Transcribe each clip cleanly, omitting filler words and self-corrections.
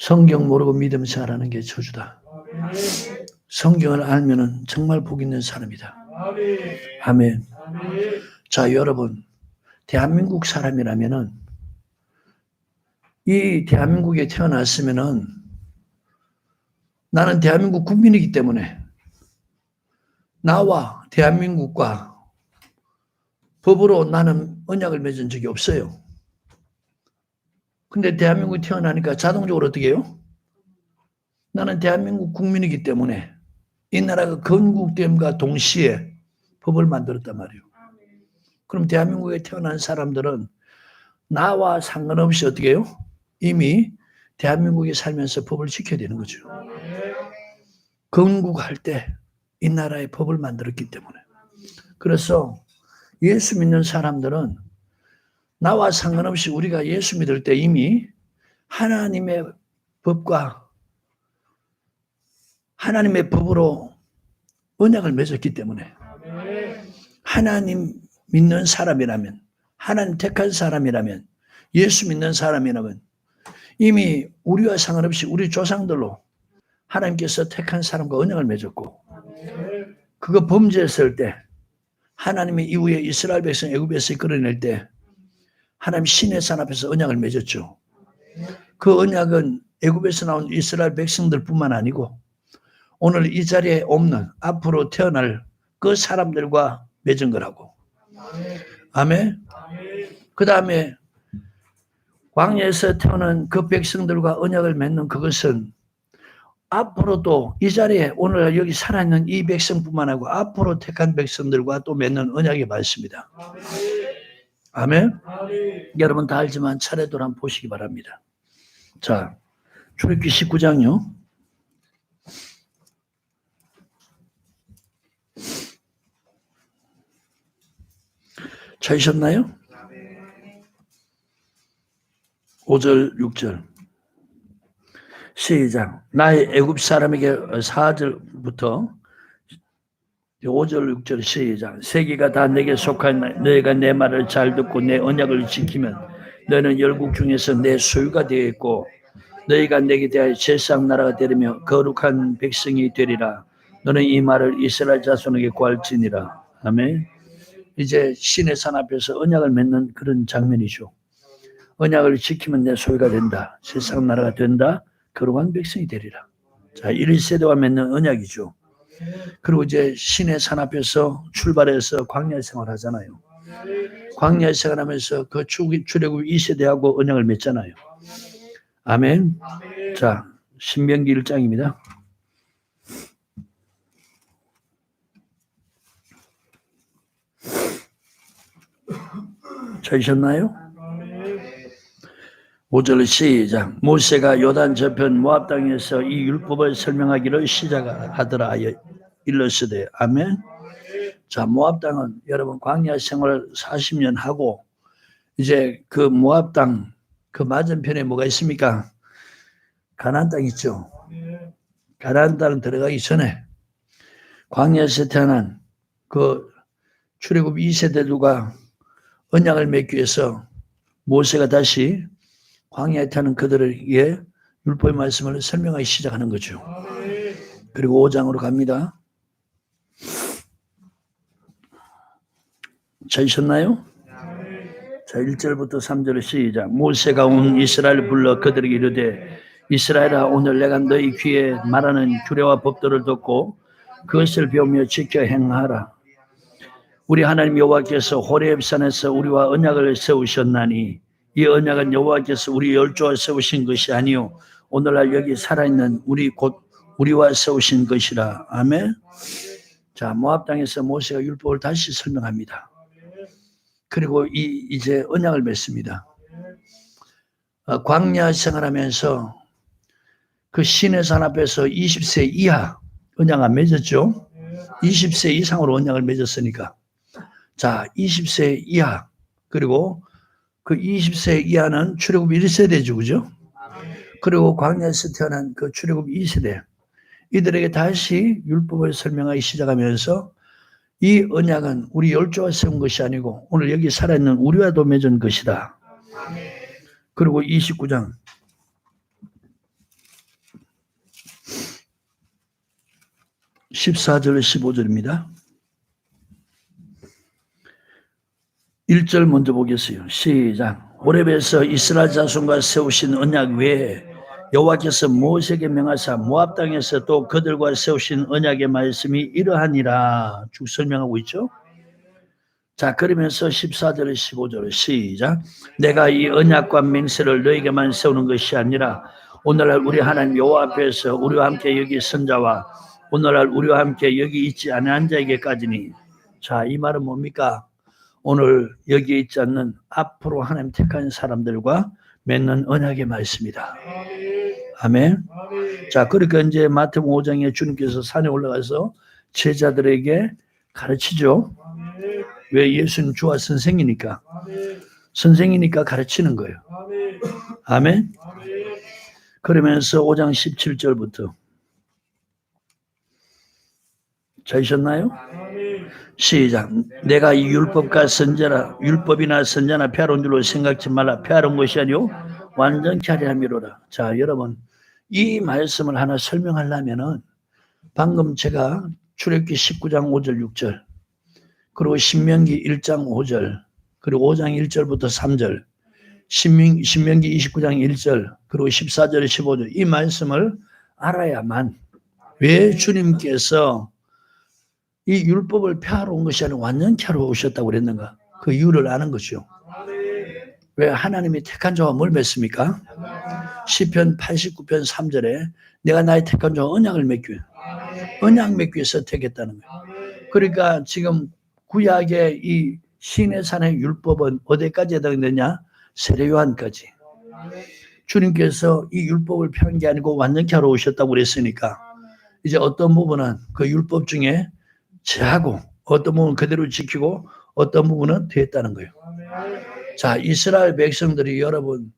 성경 모르고 믿음 생활하는 게 저주다. 성경을 알면은 정말 복 있는 사람이다. 아멘. 자, 여러분, 대한민국 사람이라면은 이 대한민국에 태어났으면은 나는 대한민국 국민이기 때문에 나와 대한민국과 법으로 나는 언약을 맺은 적이 없어요. 근데 대한민국에 태어나니까 자동적으로 어떻게 해요? 나는 대한민국 국민이기 때문에 이 나라가 건국됨과 동시에 법을 만들었단 말이에요. 그럼 대한민국에 태어난 사람들은 나와 상관없이 어떻게 해요? 이미 대한민국에 살면서 법을 지켜야 되는 거죠. 건국할 때 이 나라의 법을 만들었기 때문에. 그래서 예수 믿는 사람들은 나와 상관없이 우리가 예수 믿을 때 이미 하나님의 법과 하나님의 법으로 언약을 맺었기 때문에 하나님 믿는 사람이라면, 하나님 택한 사람이라면, 예수 믿는 사람이라면 이미 우리와 상관없이 우리 조상들로 하나님께서 택한 사람과 언약을 맺었고, 그거 범죄했을 때 하나님이 이후에 이스라엘 백성 애굽에서 끌어낼 때 하나님 신의 산 앞에서 언약을 맺었죠. 그 언약은 애굽에서 나온 이스라엘 백성들뿐만 아니고 오늘 이 자리에 없는 앞으로 태어날 그 사람들과 맺은 거라고. 아멘. 그 다음에 광야에서 태어난 그 백성들과 언약을 맺는 그것은 앞으로도 이 자리에 오늘 여기 살아있는 이 백성뿐만 아니고 앞으로 택한 백성들과 또 맺는 언약이 많습니다. 아멘. 여러분 다 알지만 차례대로 한번 보시기 바랍니다. 자, 출애굽기 19장요. 찾으셨나요? 5절, 6절. 시작. 나의 애굽 사람에게 4절부터 5절, 6절 시작. 세계가 다 내게 속한 너희가 내 말을 잘 듣고 내 언약을 지키면 너희는 열국 중에서 내 소유가 되겠고 너희가 내게 대하여 제사장 나라가 되리며 거룩한 백성이 되리라. 너는 이 말을 이스라엘 자손에게 고할지니라. 아멘. 이제 신의 산 앞에서 언약을 맺는 그런 장면이죠. 언약을 지키면 내 소유가 된다. 세상 나라가 된다. 거룩한 백성이 되리라. 자, 1세대와 맺는 언약이죠. 그리고 이제 신의 산 앞에서 출발해서 광야 생활 하잖아요. 광야 생활하면서 그 출애굽 2세대하고 언약을 맺잖아요. 아멘. 자, 신명기 1장입니다. 찾으셨나요? 5절 시작. 모세가 요단 저편 모압 땅에서 이 율법을 설명하기를 시작하더라 일렀으되. 아멘. 자, 모압 땅은 여러분 광야 생활 40년 하고 이제 그 모압 땅 그 맞은편에 뭐가 있습니까? 가나안 땅 있죠. 가나안 땅 들어가기 전에 광야에서 태어난 그 출애굽 2세대들과 언약을 맺기 위해서 모세가 다시 광야에 타는 그들에게 율법의 말씀을 설명하기 시작하는 거죠. 그리고 5장으로 갑니다. 찾으셨나요? 자, 1절부터 3절 시작. 모세가 온 이스라엘을 불러 그들에게 이르되 이스라엘아, 오늘 내가 너희 귀에 말하는 규례와 법도를 듣고 그것을 배우며 지켜 행하라. 우리 하나님 여호와께서 호렙산에서 우리와 언약을 세우셨나니 이 언약은 여호와께서 우리 열조와 세우신 것이 아니요 오늘날 여기 살아있는 우리 곧 우리와 세우신 것이라. 아멘. 자, 모압 땅에서 모세가 율법을 다시 설명합니다. 그리고 이제 언약을 맺습니다. 광야 생활하면서 그 신의 산 앞에서 20세 이하 언약 안 맺었죠? 20세 이상으로 언약을 맺었으니까. 자, 20세 이하 그리고 그 20세 이하는 출애굽 1세대죠, 그죠? 그리고 광야에서 태어난 그 출애굽 2세대 이들에게 다시 율법을 설명하기 시작하면서 이 언약은 우리 열조와 세운 것이 아니고 오늘 여기 살아있는 우리와도 맺은 것이다. 그리고 29장 14절 15절입니다. 1절 먼저 보겠어요. 시작. 호렙에서 이스라엘 자손과 세우신 언약 외에 여호와께서 모세에게 명하사 모압 땅에서 또 그들과 세우신 언약의 말씀이 이러하니라. 쭉 설명하고 있죠. 자, 그러면서 14절 15절 시작. 내가 이 언약과 맹세를 너에게만 세우는 것이 아니라 오늘날 우리 하나님 여호와 앞에서 우리와 함께 여기 선자와 오늘날 우리와 함께 여기 있지 않은 자에게까지니. 자, 이 말은 뭡니까? 오늘 여기 있지 않는 앞으로 하나님 택한 사람들과 맺는 언약의 말씀이다. 아멘. 자, 그러니까 이제 마태복음 5장에 주님께서 산에 올라가서 제자들에게 가르치죠. 왜? 예수님 주와 선생이니까. 선생이니까 가르치는 거예요. 아멘. 그러면서 5장 17절부터 찾으셨나요? 시작. 내가 이 율법과 선자나 율법이나 선자나 폐하러 온 줄로 생각지 말라. 폐하러 온 것이 아니오 완전케 하려 함이로라. 자, 여러분 이 말씀을 하나 설명하려면은 방금 제가 출애굽기 19장 5절 6절 그리고 신명기 1장 5절 그리고 5장 1절부터 3절 신명기 29장 1절 그리고 14절 15절 이 말씀을 알아야만 왜 주님께서 이 율법을 폐하러 온 것이 아니라 완전케 하러 오셨다고 그랬는가? 그 이유를 아는 거죠. 왜? 하나님이 택한 자와 뭘 맺습니까? 시편 89편 3절에 내가 나의 택한 자와 언약을 맺기 위해 언약 맺기 위해서 택했다는 거예요. 그러니까 지금 구약의 이 시내산의 율법은 어디까지 해당되냐? 세례요한까지. 주님께서 이 율법을 펴는 게 아니고 완전케 하러 오셨다고 그랬으니까 이제 어떤 부분은 그 율법 중에 제하고 어떤 부분은 그대로 지키고 어떤 부분은 됐다는 거예요. 자, 이스라엘 백성들이 여러분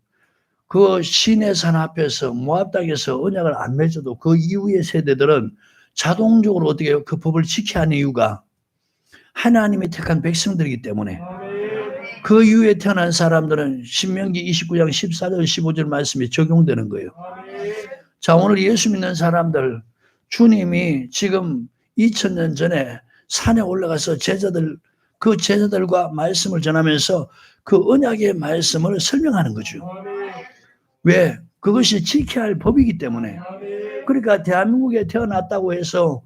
그 시내산 앞에서 모압 땅에서 언약을 안 맺어도 그 이후의 세대들은 자동적으로 어떻게 해요? 그 법을 지켜야 하는 이유가 하나님이 택한 백성들이기 때문에 그 이후에 태어난 사람들은 신명기 29장 14절 15절 말씀이 적용되는 거예요. 자, 오늘 예수 믿는 사람들 주님이 지금 2000년 전에 산에 올라가서 그 제자들과 말씀을 전하면서 그 언약의 말씀을 설명하는 거죠. 왜? 그것이 지켜야 할 법이기 때문에. 그러니까 대한민국에 태어났다고 해서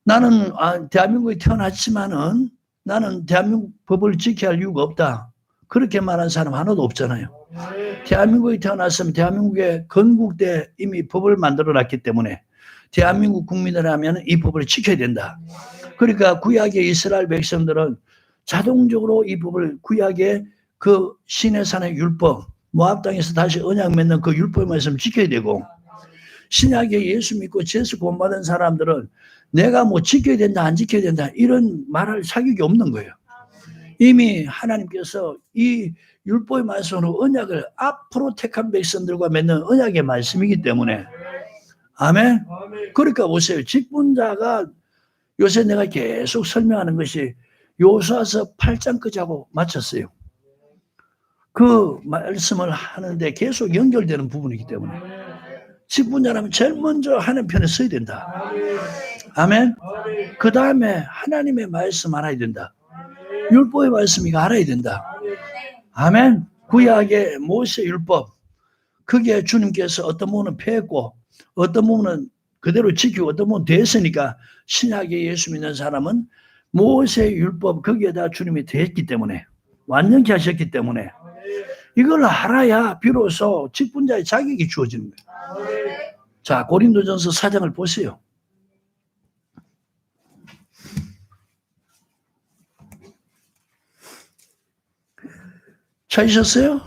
나는 대한민국에 태어났지만은 나는 대한민국 법을 지켜야 할 이유가 없다. 그렇게 말하는 사람 하나도 없잖아요. 대한민국에 태어났으면 대한민국의 건국대 이미 법을 만들어놨기 때문에 대한민국 국민이라면 이 법을 지켜야 된다. 그러니까 구약의 이스라엘 백성들은 자동적으로 이 법을 구약의 그 시내산의 율법 모압 땅에서 다시 언약 맺는 그 율법의 말씀을 지켜야 되고 신약의 예수 믿고 죄수 구원받은 사람들은 내가 뭐 지켜야 된다 안 지켜야 된다 이런 말할 자격이 없는 거예요. 이미 하나님께서 이 율법의 말씀으로 언약을 앞으로 택한 백성들과 맺는 언약의 말씀이기 때문에 아멘. 그러니까 보세요. 직분자가 요새 내가 계속 설명하는 것이 요수아서 8장까지 하고 마쳤어요. 그 말씀을 하는데 계속 연결되는 부분이기 때문에 직분자라면 제일 먼저 하는 편에 서야 된다. 아멘. 그 다음에 하나님의 말씀 알아야 된다. 율법의 말씀이가 알아야 된다. 아멘. 구약의 모세 율법 그게 주님께서 어떤 부분은 폐했고 어떤 부분은 그대로 지키고 어떤 부분은 됐으니까 신약의 예수 믿는 사람은 모세 율법 거기에다 주님이 됐기 때문에 완전케 하셨기 때문에 이걸 알아야 비로소 직분자의 자격이 주어지는 거예요. 자, 고린도전서 4장을 보세요. 찾으셨어요?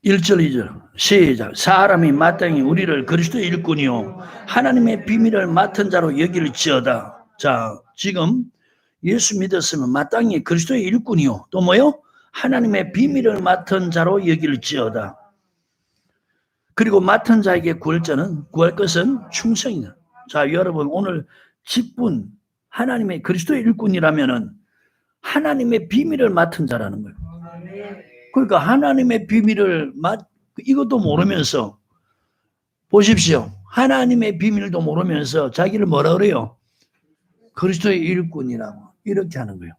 1절 2절 시작. 사람이 마땅히 우리를 그리스도의 일꾼이요 하나님의 비밀을 맡은 자로 여길지어다. 자, 지금 예수 믿었으면 마땅히 그리스도의 일꾼이요 또 뭐요? 하나님의 비밀을 맡은 자로 여길지어다. 그리고 맡은 자에게 구할 것은 충성이다. 자, 여러분 오늘 직분 하나님의 그리스도의 일꾼이라면은 하나님의 비밀을 맡은 자라는 거예요. 그러니까 하나님의 비밀을 이것도 모르면서 보십시오. 하나님의 비밀도 모르면서 자기를 뭐라 그래요? 그리스도의 일꾼이라고 이렇게 하는 거예요.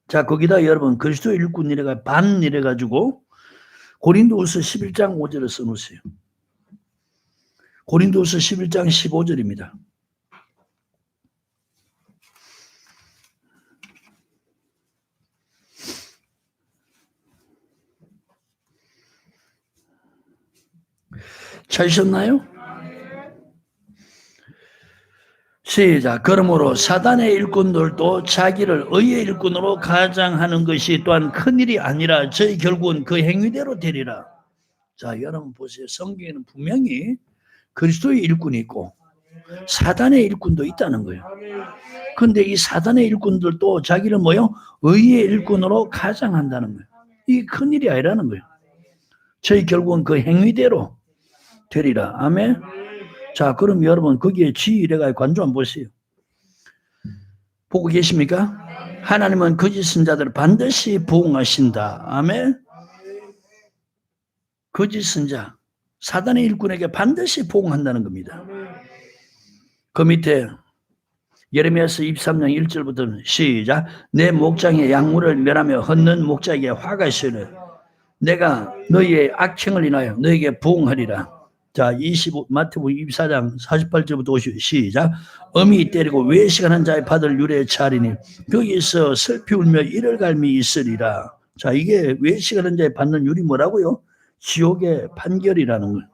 자, 거기다 여러분 그리스도의 일꾼이래가 반 이래가지고 고린도후서 11장 5절을 써놓으세요. 고린도후서 11장 15절입니다. 찾으셨나요? 시작. 그러므로 사단의 일꾼들도 자기를 의의 일꾼으로 가장하는 것이 또한 큰일이 아니라 저희 결국은 그 행위대로 되리라. 자, 여러분 보세요. 성경에는 분명히 그리스도의 일꾼이 있고 사단의 일꾼도 있다는 거예요. 그런데 이 사단의 일꾼들도 자기를 뭐요? 의의 일꾼으로 가장한다는 거예요. 이 큰일이 아니라는 거예요. 저희 결국은 그 행위대로 되리라. 아멘. 자, 그럼 여러분 거기에 G1회가 관조 한번 보세요. 보고 계십니까? 하나님은 거짓 선자들을 반드시 보응하신다. 아멘. 거짓 선자, 사단의 일꾼에게 반드시 보응한다는 겁니다. 그 밑에 예레미야서 23장 1절부터 시작. 내 목장의 약물을 멸하며 헛는 목자에게 화가 있으니 내가 너희의 악행을 인하여 너희에게 보응하리라. 자, 마태복음 24장 48절부터 50 시작. 어미 때리고 외식하는 자의 받을 유래의 차리니 거기서 슬피 울며 이를 갈미 있으리라. 자, 이게 외식하는 자의 받는 유리 뭐라고요? 지옥의 판결이라는 거예요.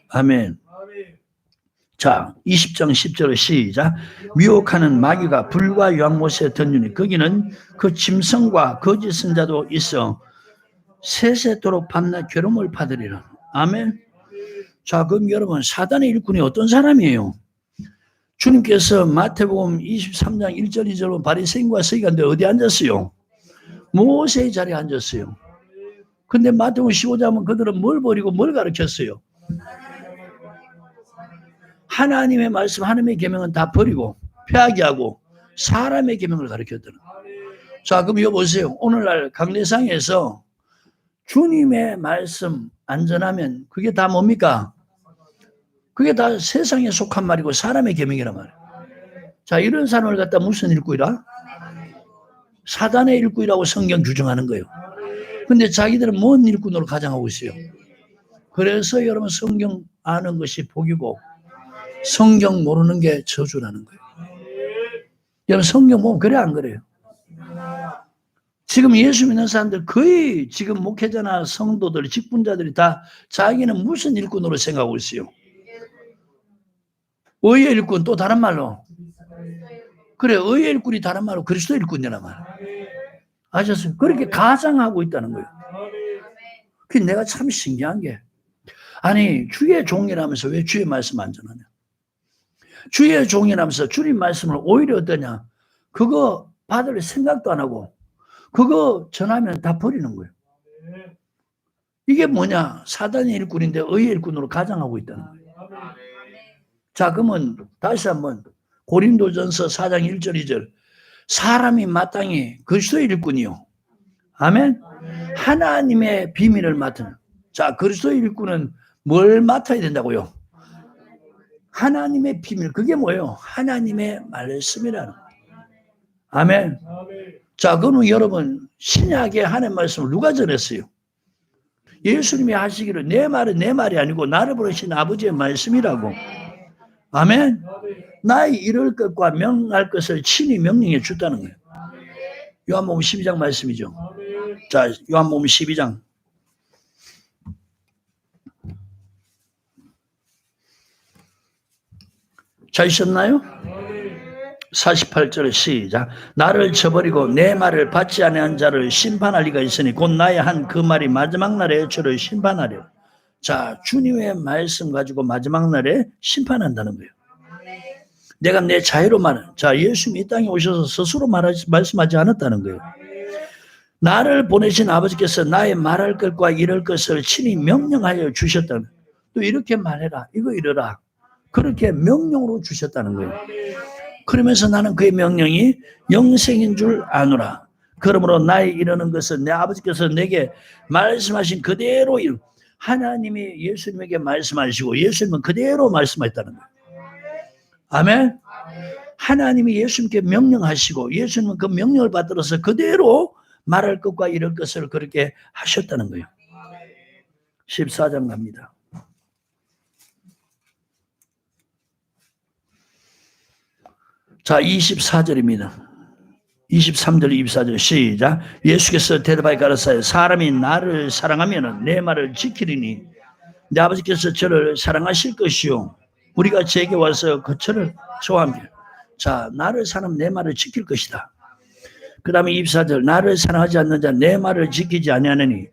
아멘. 자, 20장 10절 시작. 미혹하는 마귀가 불과 유황못에 던지니 거기는 그 짐승과 거짓 선자도 있어 세세토록 밤낮 괴로움을 받으리라. 아멘. 자, 그럼 여러분 사단의 일꾼이 어떤 사람이에요? 주님께서 마태복음 23장 1절 2절로 바리새인과 서기관들 어디 앉았어요? 모세의 자리에 앉았어요. 근데 마태복음 15장 하면 그들은 뭘 버리고 뭘 가르쳤어요? 하나님의 말씀, 하나님의 계명은 다 버리고 폐하기하고 사람의 계명을 가르쳤더라. 자, 그럼 이거 보세요. 오늘날 강례상에서 주님의 말씀 안전하면 그게 다 뭡니까? 그게 다 세상에 속한 말이고 사람의 계명이란 말이에요. 자, 이런 사람을 갖다 무슨 일꾼이라? 사단의 일꾼이라고 성경 규정하는 거예요. 근데 자기들은 뭔 일꾼으로 가장하고 있어요. 그래서 여러분 성경 아는 것이 복이고 성경 모르는 게 저주라는 거예요. 여러분 성경 보면 그래 안 그래요? 지금 예수 믿는 사람들 거의 지금 목회자나 성도들, 직분자들이 다 자기는 무슨 일꾼으로 생각하고 있어요? 의의 일꾼, 또 다른 말로 그래, 의의 일꾼이 다른 말로 그리스도 일꾼이란 말. 아셨어요? 그렇게 가장하고 있다는 거예요. 그게 내가 참 신기한 게 아니 주의 종이라면서 왜 주의 말씀 안 전하냐? 주의 종이라면서 주님 말씀을 오히려 어떠냐? 그거 받을 생각도 안 하고 그거 전하면 다 버리는 거예요. 이게 뭐냐? 사단의 일꾼인데 의의 일꾼으로 가장하고 있다는 거예요. 자, 그러면 다시 한번 고린도전서 4장 1절 2절 사람이 마땅히 그리스도의 일꾼이요. 아멘. 하나님의 비밀을 맡은. 자, 그리스도의 일꾼은 뭘 맡아야 된다고요? 하나님의 비밀. 그게 뭐예요? 하나님의 말씀이라는 거예요. 아멘. 자, 그러면 여러분 신약의 하나님의 말씀을 누가 전했어요? 예수님이 하시기를 내 말은 내 말이 아니고 나를 보내신 아버지의 말씀이라고. 아멘. 나의 이룰 것과 명할 것을 친히 명령해 줬다는 거예요. 요한복음 12장 말씀이죠. 자, 요한복음 12장. 찾으셨나요? 48절 시작. 나를 저버리고 내 말을 받지 아니한 자를 심판할 리가 있으니 곧 나의 한 그 말이 마지막 날에 저를 심판하려. 자, 주님의 말씀 가지고 마지막 날에 심판한다는 거예요. 내가 내 자유로 말해. 자, 예수님이 이 땅에 오셔서 스스로 말씀하지 않았다는 거예요. 나를 보내신 아버지께서 나의 말할 것과 이럴 것을 친히 명령하여 주셨다는 거예요. 또 이렇게 말해라. 이거 이러라. 그렇게 명령으로 주셨다는 거예요. 그러면서 나는 그의 명령이 영생인 줄 아노라. 그러므로 나의 이르는 것은 내 아버지께서 내게 말씀하신 그대로 하나님이 예수님에게 말씀하시고 예수님은 그대로 말씀하셨다는 거예요. 아멘. 하나님이 예수님께 명령하시고 예수님은 그 명령을 받들어서 그대로 말할 것과 이럴 것을 그렇게 하셨다는 거예요. 14장 갑니다. 자, 24절입니다. 23절, 24절 시작. 예수께서 대답하여 가라사대 사람이 나를 사랑하면 내 말을 지키리니 내 아버지께서 저를 사랑하실 것이요 우리가 제게 와서 그처를 좋아합니다. 자, 나를 사랑하면 내 말을 지킬 것이다. 그 다음에 24절 나를 사랑하지 않는 자 내 말을 지키지 아니하느니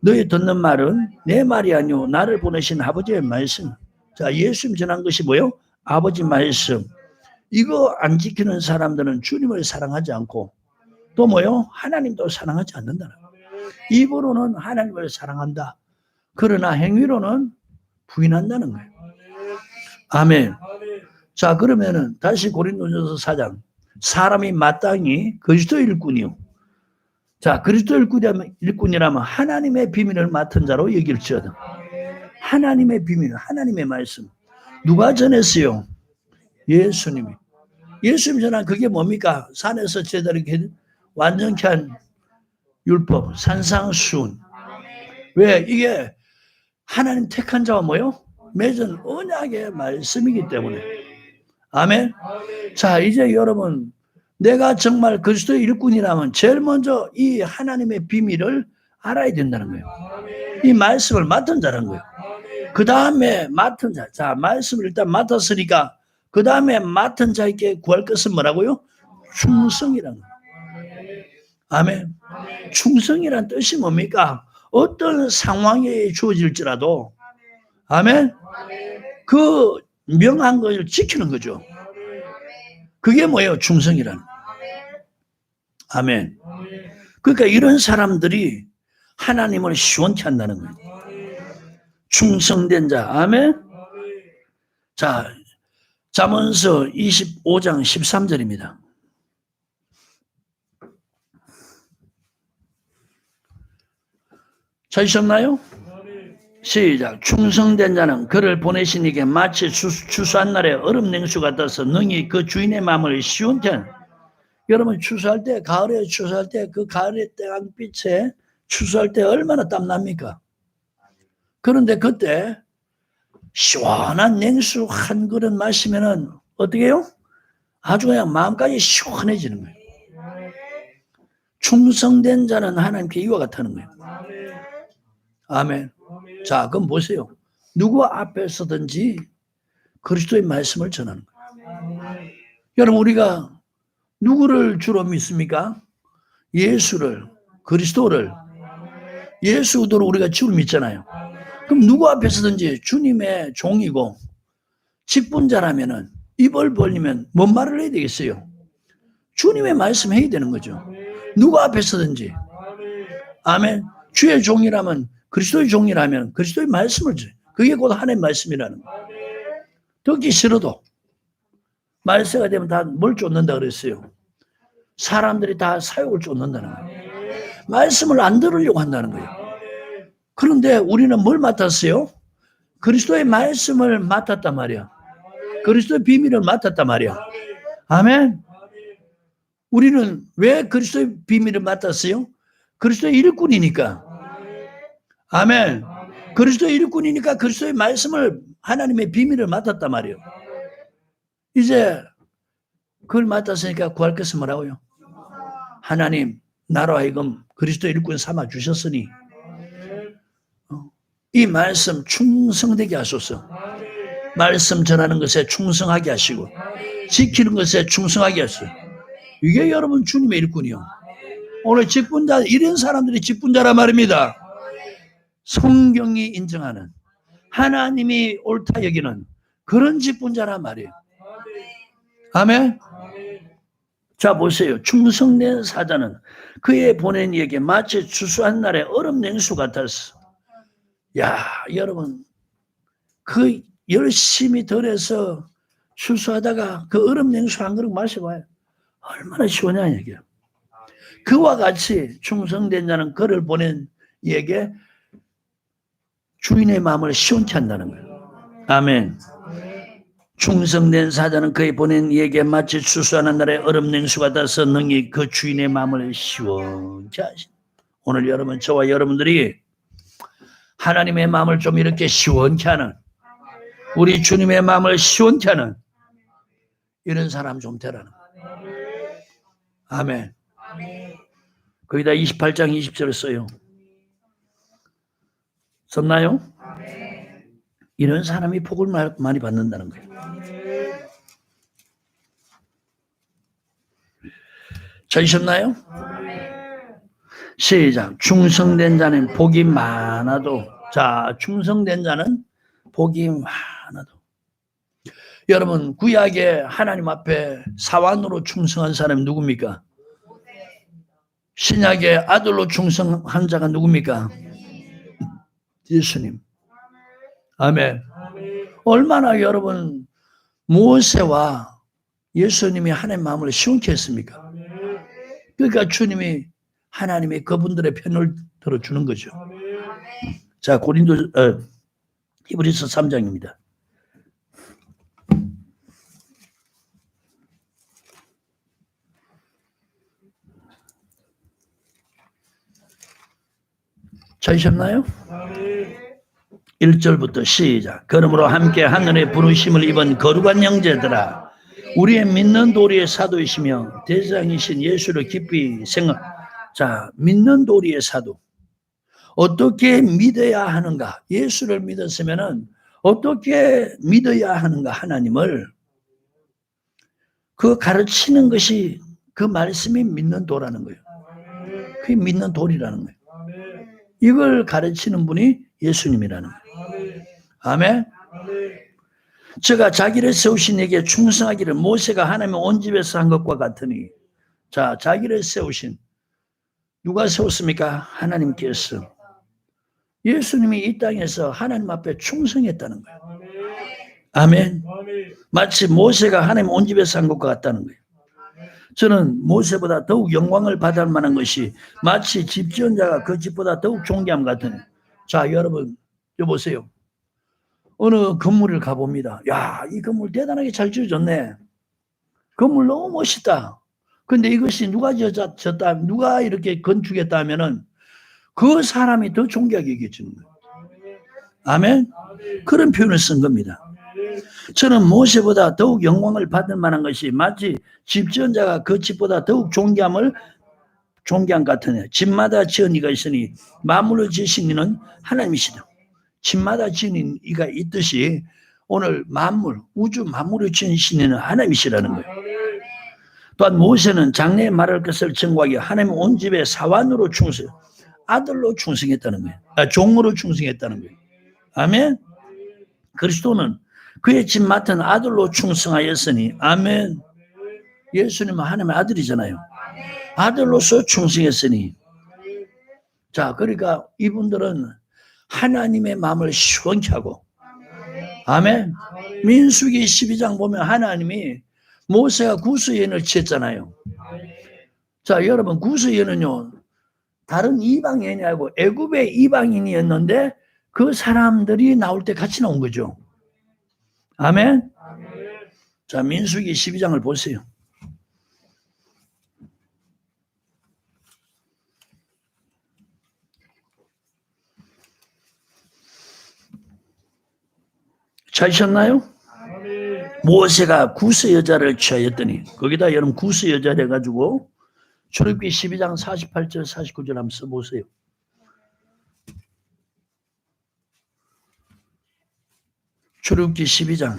너희 듣는 말은 내 말이 아니오 나를 보내신 아버지의 말씀. 자, 예수님 전한 것이 뭐요? 아버지 말씀. 이거 안 지키는 사람들은 주님을 사랑하지 않고 또 뭐요? 하나님도 사랑하지 않는다. 입으로는 하나님을 사랑한다. 그러나 행위로는 부인한다는 거예요. 아멘. 자, 그러면은 다시 고린도전서 4장. 사람이 마땅히 그리스도 일꾼이요. 자, 그리스도 일꾼이라면 하나님의 비밀을 맡은 자로 여길지어다. 하나님의 비밀, 하나님의 말씀. 누가 전했어요? 예수님이. 예수님 전한 그게 뭡니까? 산에서 제대로 완전케 한 율법, 산상수훈. 왜? 이게 하나님 택한 자와 뭐요? 맺은 언약의 말씀이기 때문에. 아멘. 자, 이제 여러분, 내가 정말 그리스도의 일꾼이라면 제일 먼저 이 하나님의 비밀을 알아야 된다는 거예요. 이 말씀을 맡은 자라는 거예요. 그 다음에 맡은 자. 자, 말씀을 일단 맡았으니까 그 다음에 맡은 자에게 구할 것은 뭐라고요? 충성이라는 거예요. 아멘. 충성이란 뜻이 뭡니까? 어떤 상황에 주어질지라도 아멘. 그 명한 것을 지키는 거죠. 그게 뭐예요? 충성이라는. 아멘. 그러니까 이런 사람들이 하나님을 시원케 한다는 거예요. 충성된 자. 아멘. 자, 잠언서 25장 13절입니다. 찾으셨나요? 시작. 충성된 자는 그를 보내신 이게 마치 추수한 날에 얼음 냉수 같아서 능히 그 주인의 마음을 시원케 하는. 여러분 추수할 때 가을에 추수할 때 그 가을의 태양빛에 추수할 때 얼마나 땀납니까? 그런데 그때 시원한 냉수 한 그릇 마시면은 어떻게 해요? 아주 그냥 마음까지 시원해지는 거예요. 충성된 자는 하나님께 이와 같다는 거예요. 아멘. 자, 그럼 보세요. 누구 앞에 서든지 그리스도의 말씀을 전하는 거예요. 여러분 우리가 누구를 주로 믿습니까? 예수를, 그리스도를. 예수도를 우리가 주로 믿잖아요. 그럼 누구 앞에 서든지 주님의 종이고 직분자라면은 입을 벌리면 뭔 말을 해야 되겠어요? 주님의 말씀 해야 되는 거죠. 누구 앞에 서든지. 아멘. 주의 종이라면 그리스도의 종이라면 그리스도의 말씀을 줘요. 그게 곧 하나님의 말씀이라는 거예요. 듣기 싫어도 말세가 되면 다 뭘 쫓는다 그랬어요? 사람들이 다 사욕을 쫓는다는 거예요. 말씀을 안 들으려고 한다는 거예요. 그런데 우리는 뭘 맡았어요? 그리스도의 말씀을 맡았단 말이야. 그리스도의 비밀을 맡았단 말이야. 아멘. 우리는 왜 그리스도의 비밀을 맡았어요? 그리스도의 일꾼이니까. 아멘. 그리스도의 일꾼이니까 그리스도의 말씀을 하나님의 비밀을 맡았단 말이에요. 이제 그걸 맡았으니까 구할 것은 뭐라고요? 하나님 나로 하여금 그리스도의 일꾼 삼아 주셨으니 이 말씀 충성되게 하소서. 말씀 전하는 것에 충성하게 하시고 지키는 것에 충성하게 하소서. 이게 여러분 주님의 일꾼이요. 오늘 직분자 이런 사람들이 직분자란 말입니다. 성경이 인정하는 하나님이 옳다 여기는 그런 직분자란 말이에요. 아멘. 자 보세요. 충성된 사자는 그의 보낸 이에게 마치 추수한 날에 얼음 냉수 같았어. 야 여러분 그 열심히 덜해서 추수하다가 그 얼음 냉수 한 그릇 마셔봐요. 얼마나 시원하냐 이게. 그와 같이 충성된 자는 그를 보낸 이에게 주인의 마음을 시원케 한다는 거예요. 아멘. 충성된 사자는 그의 보낸 이에게 마치 수수하는 날에 얼음 냉수 같아서 능히 그 주인의 마음을 시원케 하신다. 오늘 여러분, 저와 여러분들이 하나님의 마음을 좀 이렇게 시원케 하는, 우리 주님의 마음을 시원케 하는 이런 사람 좀 되라는 거예요. 아멘. 거기다 28장 20절을 써요. 썼나요? 이런 사람이 복을 많이 받는다는 거예요. 찾으셨나요? 시작. 충성된 자는 복이 많아도, 자, 충성된 자는 복이 많아도. 여러분, 구약에 하나님 앞에 사환으로 충성한 사람이 누굽니까? 신약의 아들로 충성한 자가 누굽니까? 예수님. 아멘. 얼마나 여러분 모세와 예수님이 하나님 마음을 시원케 했습니까? 그러니까 주님이 하나님의 그분들의 편을 들어주는 거죠. 자, 히브리서 3장입니다. 찾으셨나요? 1절부터 시작. 그러므로 함께 하늘의 부르심을 입은 거룩한 형제들아, 우리의 믿는 도리의 사도이시며 대장이신 예수를 깊이 자, 믿는 도리의 사도. 어떻게 믿어야 하는가? 예수를 믿었으면은 어떻게 믿어야 하는가? 하나님을 그 가르치는 것이, 그 말씀이 믿는 도라는 거예요. 그게 믿는 도리라는 거예요. 이걸 가르치는 분이 예수님이라는 거예요. 아멘. 제가 자기를 세우신 에게 충성하기를 모세가 하나님의 온 집에서 한 것과 같으니. 자, 자기를 세우신, 누가 세웠습니까? 하나님께서. 예수님이 이 땅에서 하나님 앞에 충성했다는 거예요. 아멘. 마치 모세가 하나님 온 집에서 한 것과 같다는 거예요. 저는 모세보다 더욱 영광을 받을 만한 것이 마치 집 지은 자가 그 집보다 더욱 존귀함 같으니. 자, 여러분, 여보세요. 어느 건물을 가봅니다. 야, 이 건물 대단하게 잘 지어졌네. 건물 너무 멋있다. 근데 이것이 누가 지었다, 누가 이렇게 건축했다 하면은 그 사람이 더 존귀하게 여겨지는 거예요. 아멘? 그런 표현을 쓴 겁니다. 저는 모세보다 더욱 영광을 받을 만한 것이 마치 집 지은 자가 그 집보다 더욱 존귀함 같으네. 집마다 지은 이가 있으니 만물을 지으신 이는 하나님이시다. 집마다 지은 이가 있듯이 오늘 만물, 우주 만물을 지으신 이는 하나님이시라는 거예요. 또한 모세는 장래에 말할 것을 증거하기 하나님 온 집에 사환으로 아들로 충성했다는 거예요. 종으로 충성했다는 거예요. 아멘. 그리스도는 그의 집 맡은 아들로 충성하였으니. 아멘. 예수님은 하나님의 아들이잖아요. 아들로서 충성했으니. 자, 그러니까 이분들은 하나님의 마음을 시원케 하고. 아멘. 민수기 12장 보면 하나님이 모세가 구수예언을 취했잖아요. 자, 여러분, 구수예언은요, 다른 이방인이 아니고 애굽의 이방인이었는데 그 사람들이 나올 때 같이 나온 거죠. 아멘. 자, 민수기 12장을 보세요. 찾으셨나요? 모세가 구스 여자를 취하였더니, 거기다 여러분 구스 여자를 해가지고 출애굽기 12장 48절 49절 한번 써보세요. 출애굽기 12장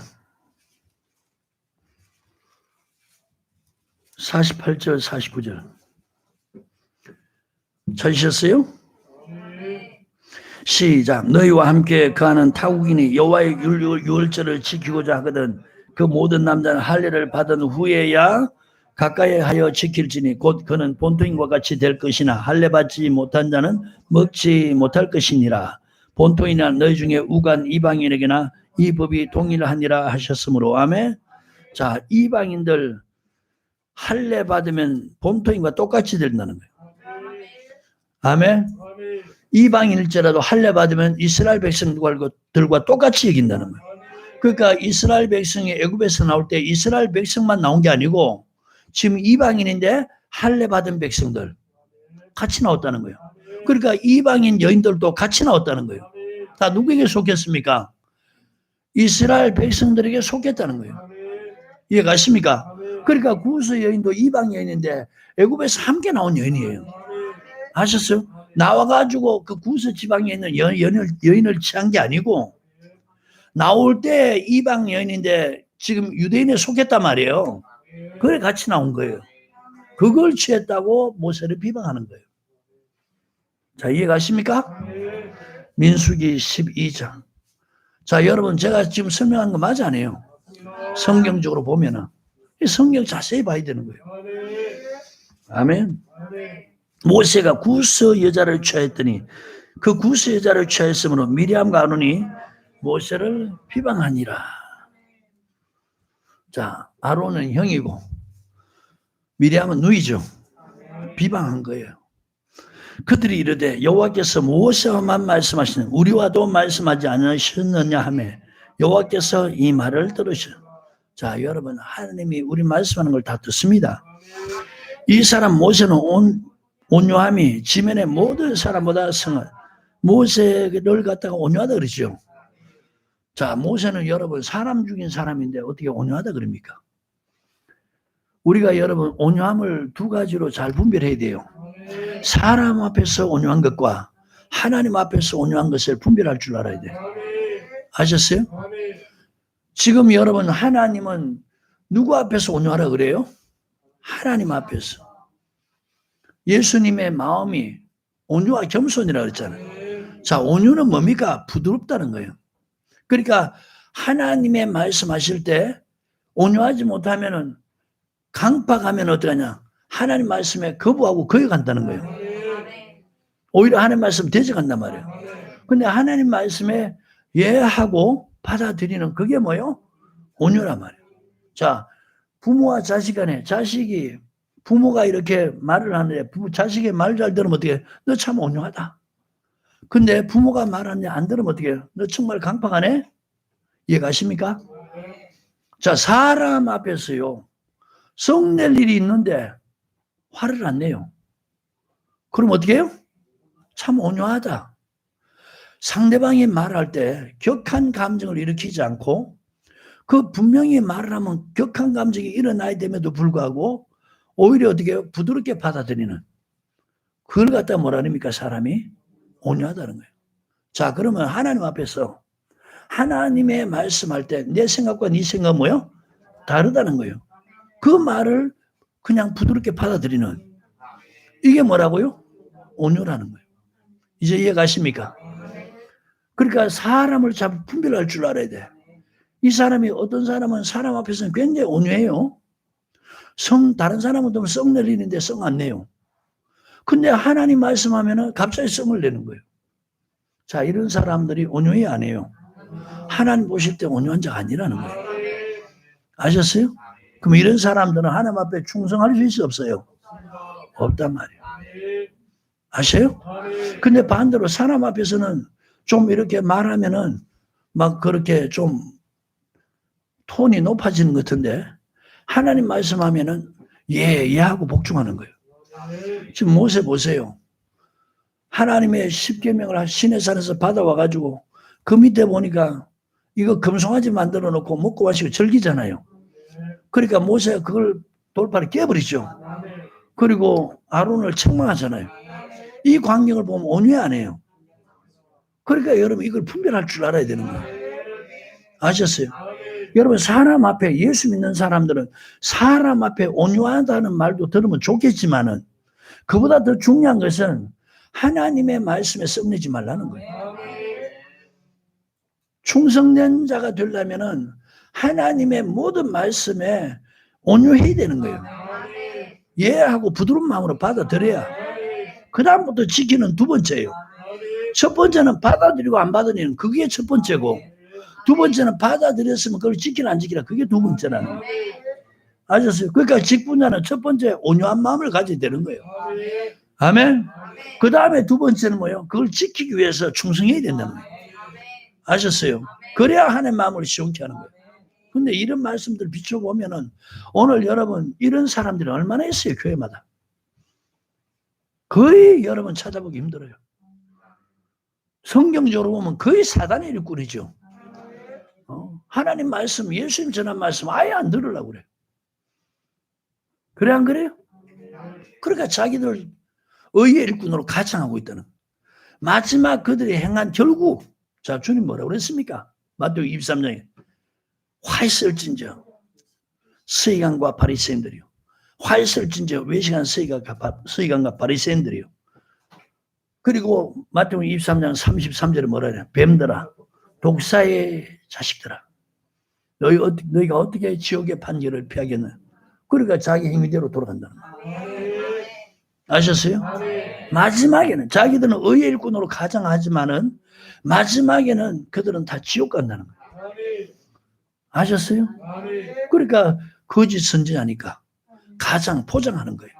48절 49절 찾으셨어요? 시작. 너희와 함께 거하는 타국인이 여호와의 유월절을 지키고자 하거든 그 모든 남자는 할례를 받은 후에야 가까이 하여 지킬지니 곧 그는 본토인과 같이 될 것이나 할례 받지 못한 자는 먹지 못할 것이니라. 본토인이나 너희 중에 우간 이방인에게나 이 법이 동일하니라 하셨으므로. 아멘. 자, 이방인들 할례 받으면 본토인과 똑같이 된다는 거예요. 아멘. 이방인일지라도 할례 받으면 이스라엘 백성들과 똑같이 여긴다는 거예요. 그러니까 이스라엘 백성이 애굽에서 나올 때 이스라엘 백성만 나온 게 아니고 지금 이방인인데 할례 받은 백성들 같이 나왔다는 거예요. 그러니까 이방인 여인들도 같이 나왔다는 거예요. 다 누구에게 속했습니까? 이스라엘 백성들에게 속했다는 거예요. 이해가십니까? 그러니까 구스 여인도 이방 여인인데 애굽에서 함께 나온 여인이에요. 아셨어요? 나와가지고 그 구스 지방에 있는 여인을 취한 게 아니고 나올 때 이방 여인인데 지금 유대인에 속했단 말이에요. 그래 같이 나온 거예요. 그걸 취했다고 모세를 비방하는 거예요. 자, 이해가십니까? 민수기 12장. 자, 여러분 제가 지금 설명한 거 맞아 안 해요? 성경적으로 보면은 성경 자세히 봐야 되는 거예요. 아멘. 모세가 구스 여자를 취하였더니 그 구스 여자를 취하였으므로 미리암과 아론이 모세를 비방하니라. 자, 아론은 형이고 미리암은 누이죠. 비방한 거예요. 그들이 이르되 여호와께서 모세와만 말씀하시는 우리와도 말씀하지 않으셨느냐 하며 여호와께서 이 말을 들으시오. 자, 여러분 하나님이 우리 말씀하는 걸 다 듣습니다. 이 사람 모세는 온유함이 지면의 모든 사람보다 성한 모세를 갖다가 온유하다 그러죠. 자, 모세는 여러분 사람 죽인 사람인데 어떻게 온유하다 그럽니까? 우리가 여러분 온유함을 두 가지로 잘 분별해야 돼요. 사람 앞에서 온유한 것과 하나님 앞에서 온유한 것을 분별할 줄 알아야 돼요. 아셨어요? 지금 여러분 하나님은 누구 앞에서 온유하라 그래요? 하나님 앞에서. 예수님의 마음이 온유와 겸손이라고 그랬잖아요. 자, 온유는 뭡니까? 부드럽다는 거예요. 그러니까 하나님의 말씀하실 때 온유하지 못하면은 강팍하면 어떡하냐? 하나님 말씀에 거부하고 거역한다는 거예요. 오히려 하나님 말씀 대적한단 말이에요. 근데 하나님 말씀에 예하고 받아들이는 그게 뭐예요? 온유란 말이에요. 자, 부모와 자식 간에 자식이 부모가 이렇게 말을 하는데 자식이 말 잘 들으면 어떻게 너 참 온유하다. 근데 부모가 말하는데 안 들으면 어떻게 너 정말 강팍하네? 이해가십니까? 자, 사람 앞에서요 성낼 일이 있는데 화를 안 내요. 그럼 어떻게 해요? 참 온유하다. 상대방이 말할 때 격한 감정을 일으키지 않고 그 분명히 말을 하면 격한 감정이 일어나야 됨에도 불구하고 오히려 어떻게 해요? 부드럽게 받아들이는 그걸 갖다 뭐라 합니까? 사람이 온유하다는 거예요. 자, 그러면 하나님 앞에서 하나님의 말씀할 때 내 생각과 네 생각은 뭐예요? 다르다는 거예요. 그 말을 그냥 부드럽게 받아들이는 이게 뭐라고요? 온유라는 거예요. 이제 이해가십니까? 그러니까 사람을 잘 분별할 줄 알아야 돼. 이 사람이 어떤 사람은 사람 앞에서는 굉장히 온유해요. 다른 사람은 좀 성 내리는데 성 안 내요. 근데 하나님 말씀하면은 갑자기 성을 내는 거예요. 자, 이런 사람들이 온유해 안 해요. 하나님 보실 때 온유한 자가 아니라는 거예요. 아셨어요? 그럼 이런 사람들은 하나님 앞에 충성할 수 있어 없어요? 없단 말이에요. 아셔요? 근데 반대로 사람 앞에서는 좀 이렇게 말하면은 막 그렇게 좀 톤이 높아지는 것 같은데 하나님 말씀하면은 예 하고 복종하는 거예요. 지금 모세 보세요. 하나님의 십계명을 시내산에서 받아와가지고 그 밑에 보니까 이거 금송아지 만들어 놓고 먹고 마시고 즐기잖아요. 그러니까 모세가 그걸 돌파를 깨버리죠. 그리고 아론을 책망하잖아요. 이 광경을 보면 온유해 안 해요. 그러니까 여러분 이걸 분별할 줄 알아야 되는 거예요. 아셨어요? 여러분 사람 앞에 예수 믿는 사람들은 사람 앞에 온유하다는 말도 들으면 좋겠지만은 그보다 더 중요한 것은 하나님의 말씀에 썩내지 말라는 거예요. 충성된 자가 되려면은 하나님의 모든 말씀에 온유해야 되는 거예요. 예하고 부드러운 마음으로 받아들여야 그 다음부터 지키는 두 번째예요. 첫 번째는 받아들이고 안 받아들이는 그게 첫 번째고 두 번째는 받아들였으면 그걸 지키나 안 지키나 그게 두 번째라는 거예요. 아셨어요? 그러니까 직분자는 첫 번째 온유한 마음을 가져야 되는 거예요. 아멘. 그 다음에 두 번째는 뭐예요? 그걸 지키기 위해서 충성해야 된다는 거예요. 아셨어요? 그래야 하나님의 마음을 시원케 하는 거예요. 근데 이런 말씀들 비춰보면은 오늘 여러분 이런 사람들이 얼마나 있어요, 교회마다. 거의 여러분 찾아보기 힘들어요. 성경적으로 보면 거의 사단의 일꾼이죠. 하나님 말씀, 예수님 전한 말씀 아예 안 들으려고 그래요. 그래 안 그래요? 그러니까 자기들 의의 일꾼으로 가장하고 있다는 거예요. 마지막 그들이 행한 결국, 자 주님 뭐라고 그랬습니까? 마태복음 23장에 화 있을진저 서기관과 바리새인들이요. 화 있을진저 외식한 서기관과 바리새인들이요. 그리고 마태복음 23장 33절에 뭐라 해요? 뱀들아, 독사의 자식들아, 너희가 어떻게 지옥의 판결을 피하겠느냐? 그러니까 자기 행위대로 돌아간다는 거예요. 아셨어요? 마지막에는 자기들은 의의 일꾼으로 가장하지만은 마지막에는 그들은 다 지옥 간다는 거예요. 아셨어요? 그러니까 거짓 선지자니까 가장 포장하는 거예요.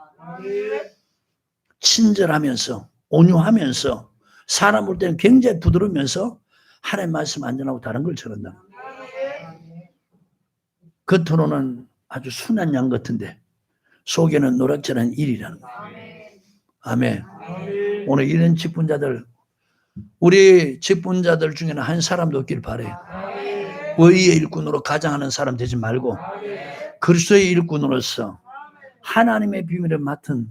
친절하면서 온유하면서 사람 볼 때는 굉장히 부드러우면서 하나님 말씀 안 전하고 다른 걸 전한다. 겉으로는 아주 순한 양 같은데 속에는 노랗지않은 일이라는 거예요. 아멘. 오늘 이런 직분자들, 우리 직분자들 중에는 한 사람도 없길 바라요. 의의 일꾼으로 가장하는 사람 되지 말고 그리스도의 일꾼으로서 하나님의 비밀을 맡은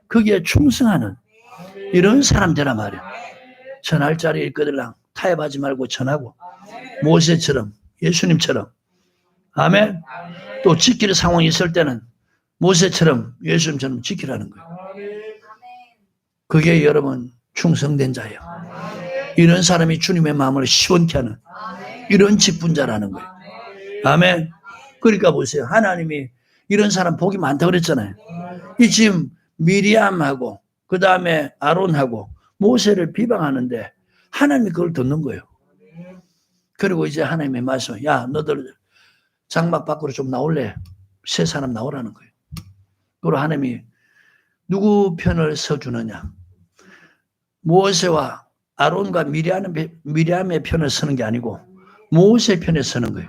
거기에 충성하는 이런 사람 되란 말이에요. 전할 자리에 있거들랑 타협하지 말고 전하고 모세처럼 예수님처럼 아멘. 또 지킬 상황이 있을 때는 모세처럼 예수님처럼 지키라는 거예요. 그게 여러분 충성된 자예요. 이런 사람이 주님의 마음을 시원케 하는 이런 직분자라는 거예요. 아멘. 그러니까 보세요. 하나님이 이런 사람 복이 많다고 그랬잖아요. 이 지금 미리암하고 그 다음에 아론하고 모세를 비방하는데 하나님이 그걸 듣는 거예요. 그리고 이제 하나님의 말씀, 야 너들 장막 밖으로 좀 나올래? 세 사람 나오라는 거예요. 그리고 하나님이 누구 편을 서주느냐? 모세와 아론과 미리암의 편을 서는 게 아니고 모세 편에 서는 거예요.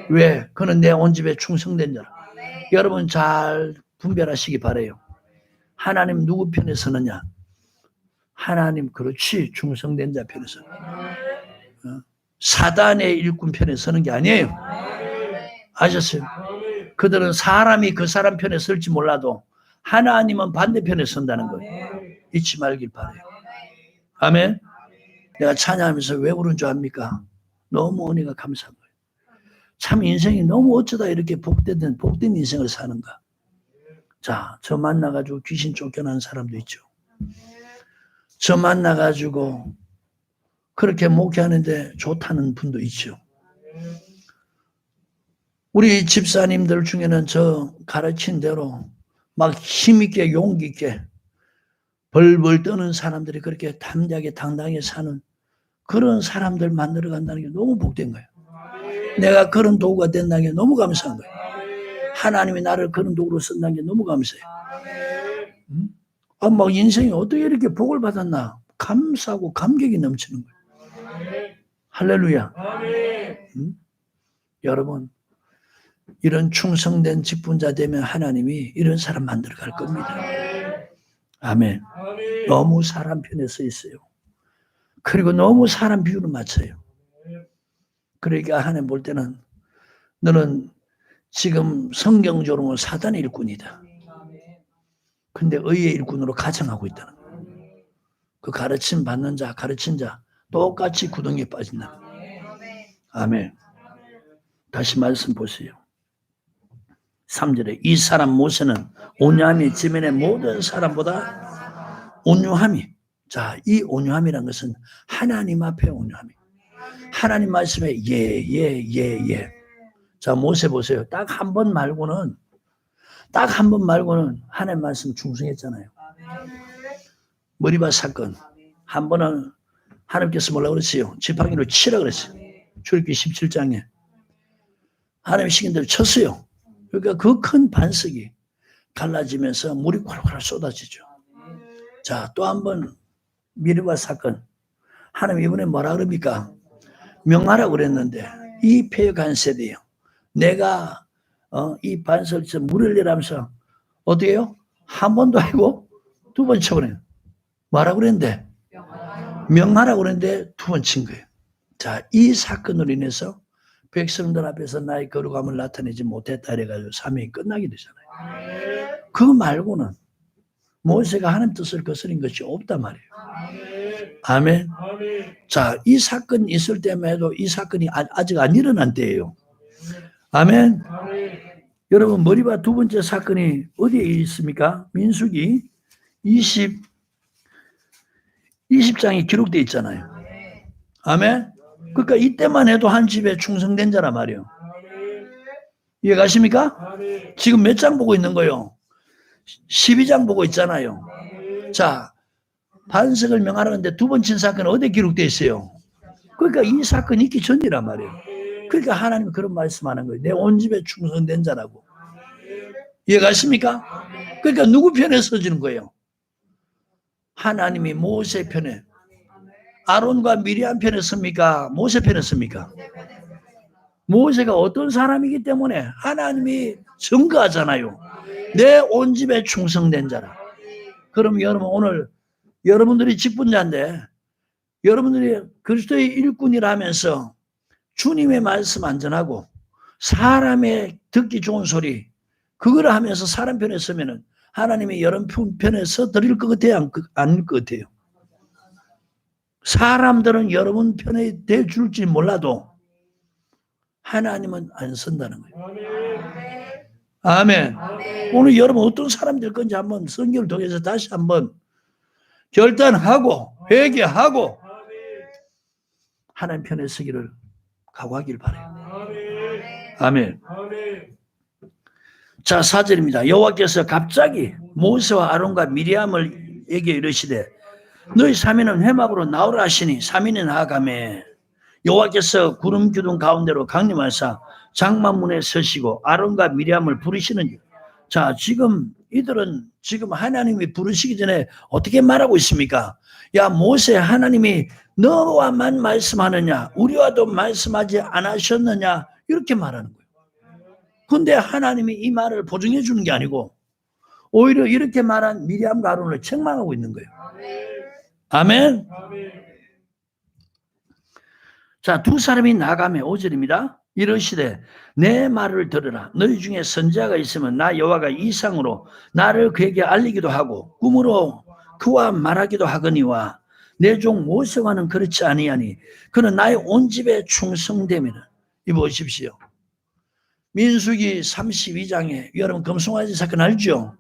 왜? 그는 내 온 집에 충성된 자라. 여러분 잘 분별하시기 바라요. 하나님 누구 편에 서느냐? 하나님 그렇지 충성된 자 편에 서는 거예요. 사단의 일꾼 편에 서는 게 아니에요. 아셨어요? 그들은 사람이 그 사람 편에 설지 몰라도 하나님은 반대편에 선다는 거예요. 잊지 말길 바라요. 아멘. 내가 찬양하면서 왜 그런 줄 압니까? 너무 은혜가 감사한 거예요. 참 인생이 너무 어쩌다 이렇게 복된 인생을 사는가. 자, 저 만나가지고 귀신 쫓겨난 사람도 있죠. 저 만나가지고 그렇게 목회하는데 좋다는 분도 있죠. 우리 집사님들 중에는 저 가르친 대로 막 힘있게 용기 있게 벌벌 떠는 사람들이 그렇게 담대하게 당당하게 사는 그런 사람들 만들어 간다는 게 너무 복된 거예요. 내가 그런 도구가 된다는 게 너무 감사한 거예요. 하나님이 나를 그런 도구로 쓴다는 게 너무 감사해요. 막 인생이 어떻게 이렇게 복을 받았나 감사하고 감격이 넘치는 거예요. 할렐루야. 여러분 이런 충성된 직분자 되면 하나님이 이런 사람 만들어 갈 겁니다. 아멘. 너무 사람 편에 서 있어요. 그리고 너무 사람 비율을 맞춰요. 그러니까 하나님 볼 때는 너는 지금 성경적으로 보면 사단의 일꾼이다. 근데 의의 일꾼으로 가정하고 있다는 거예요. 그 가르침 받는 자, 가르친 자 똑같이 구덩이에 빠진다. 아멘. 다시 말씀 보세요. 3절에 이 사람 모세는 온유함이 지면의 모든 사람보다 온유함이, 자, 이 온유함이란 것은 하나님 앞에 온유함이, 하나님 말씀에 예. 자, 모세 보세요. 딱 한 번 말고는 하나님 말씀 충성했잖아요. 머리밭 사건 한 번은 하나님께서 뭐라고 그랬어요? 지팡이로 치라 그랬어요. 출애굽기 17장에 하나님 시킨 대로 쳤어요. 그러니까 그 큰 반석이 갈라지면서 물이 콸콸 쏟아지죠. 자, 또 한 번 미르바 사건. 하나님 이번에 뭐라 그럽니까? 명하라고 그랬는데 이 폐역한 세대요. 내가 이 반석에서 물을 내라면서 어떻게 해요? 한 번도 아니고 두 번 쳐버려요. 뭐라고 그랬는데? 명하라고 그랬는데 두 번 친 거예요. 자, 이 사건으로 인해서 백성들 앞에서 나의 거룩함을 나타내지 못했다 이래가지고 사명이 끝나게 되잖아요. 그거 말고는 모세가 하나님 뜻을 거스린 것이 없단 말이에요. 아멘. 자, 이 사건이 있을 때만 해도 이 사건이 아직 안 일어난 때예요. 아멘. 여러분, 머리바 두 번째 사건이 어디에 있습니까? 민수기 20장에 기록되어 있잖아요. 아멘. 그러니까 이때만 해도 한 집에 충성된 자란 말이에요. 이해가십니까? 지금 몇 장 보고 있는 거예요? 12장 보고 있잖아요. 자, 반석을 명하라는데 두 번 친 사건은 어디에 기록되어 있어요? 그러니까 이 사건이 있기 전이란 말이에요. 그러니까 하나님은 그런 말씀하는 거예요. 내 온 집에 충성된 자라고. 이해가십니까? 그러니까 누구 편에 서지는 거예요? 하나님이 모세 편에, 아론과 미리암 편에 섭니까? 모세 편에 섭니까? 모세가 어떤 사람이기 때문에 하나님이 증거하잖아요. 내 온 집에 충성된 자라. 그럼 여러분 오늘 여러분들이 직분자인데 여러분들이 그리스도의 일꾼이라 하면서 주님의 말씀 안 전하고 사람의 듣기 좋은 소리 그걸 하면서 사람 편에 서면은 하나님이 여러분 편에 서 드릴 것 같아요? 아닐 것 같아요? 사람들은 여러분 편에 대줄지 몰라도 하나님은 안 선다는 거예요. 아멘. 오늘 여러분 어떤 사람이 될 건지 한번 성경을 통해서 다시 한번 결단하고 회개하고 하나님 편에 서기를 각오하길 바라요. 아멘. 자, 4절입니다. 여호와께서 갑자기 모세와 아론과 미리암에게 이르시되 너희 3인은 회막으로 나오라 하시니 3인이 나아가매 여호와께서 구름 기둥 가운데로 강림하사 장막문에 서시고 아론과 미리암을 부르시는. 자, 지금 이들은 지금 하나님이 부르시기 전에 어떻게 말하고 있습니까? 야, 모세, 하나님이 너와만 말씀하느냐 우리와도 말씀하지 않으셨느냐 이렇게 말하는 거예요. 근데 하나님이 이 말을 보증해 주는 게 아니고 오히려 이렇게 말한 미리암과 아론을 책망하고 있는 거예요. 아멘. 자, 두 사람이 나가며 5절입니다. 이르시되 내 말을 들으라. 너희 중에 선지자가 있으면 나 여호와가 이상으로 나를 그에게 알리기도 하고 꿈으로 그와 말하기도 하거니와 내 종 모세와는 그렇지 아니하니 그는 나의 온 집에 충성됨이라. 이보십시오. 민수기 32장에 여러분 금송아지 사건 알죠?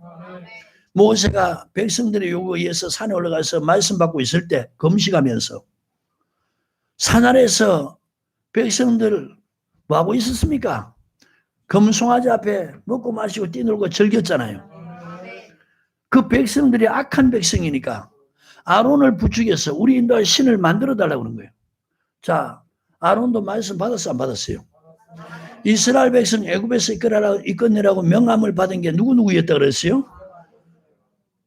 모세가 백성들의 요구에 의해서 산에 올라가서 말씀 받고 있을 때 금식하면서 산 아래에서 백성들 뭐하고 있었습니까? 금송아지 앞에 먹고 마시고 뛰놀고 즐겼잖아요. 그 백성들이 악한 백성이니까 아론을 부추겨서 우리 인도할 신을 만들어 달라고 그런 거예요. 자, 아론도 말씀 받았어 안 받았어요? 이스라엘 백성 애굽에서 이끌어내라고 명함을 받은 게 누구였다 그랬어요?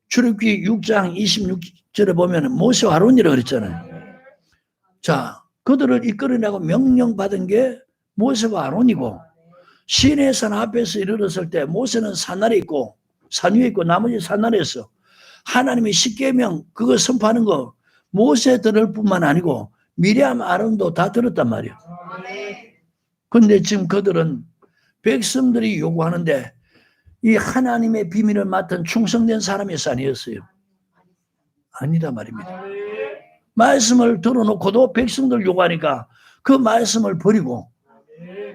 출애굽기 6장 26절에 보면 모세와 아론이라고 그랬잖아요. 자, 그들을 이끌어내고 명령받은 게 모세와 아론이고 시내산 앞에서 이르렀을 때 모세는 산 아래 있고 산 위에 있고 나머지 산 아래에서 하나님의 십계명 그거 선포하는 거 모세 들을 뿐만 아니고 미리암 아론도 다 들었단 말이에요. 근데 지금 그들은 백성들이 요구하는데 이 하나님의 비밀을 맡은 충성된 사람이었어 아니었어요? 아니다 말입니다. 말씀을 들어놓고도 백성들 요구하니까 그 말씀을 버리고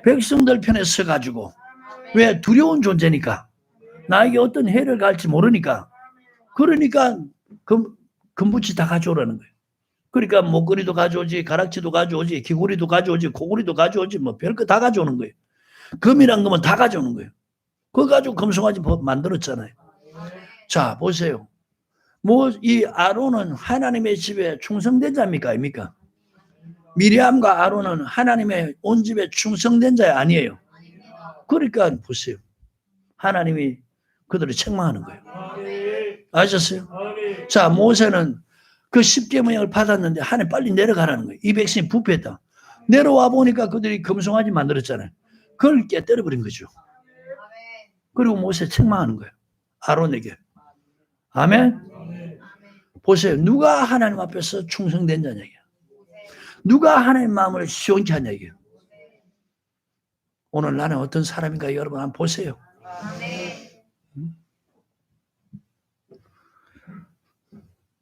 백성들 편에 서가지고 왜 두려운 존재니까 나에게 어떤 해를 갈지 모르니까 그러니까 금붙이 다 가져오라는 거예요. 그러니까 목걸이도 가져오지 가락지도 가져오지 귀고리도 가져오지 코고리도 가져오지 뭐 별거 다 가져오는 거예요. 금이란 거면 다 가져오는 거예요. 그거 가지고 금송아지 만들었잖아요. 자, 보세요. 이 아론은 하나님의 집에 충성된 자입니까? 아닙니까? 미리암과 아론은 하나님의 온 집에 충성된 자 아니에요. 그러니까 보세요. 하나님이 그들을 책망하는 거예요. 아셨어요? 자, 모세는 그 10계명을 받았는데 하나님 빨리 내려가라는 거예요. 이 백성이 부패했다. 내려와 보니까 그들이 금송아지 만들었잖아요. 그걸 깨뜨려 버린 거죠. 그리고 모세 책망하는 거예요. 아론에게. 아멘. 보세요. 누가 하나님 앞에서 충성된 자냐 이게. 누가 하나님 마음을 시원케 하냐 이게. 오늘 나는 어떤 사람인가 여러분 한번 보세요.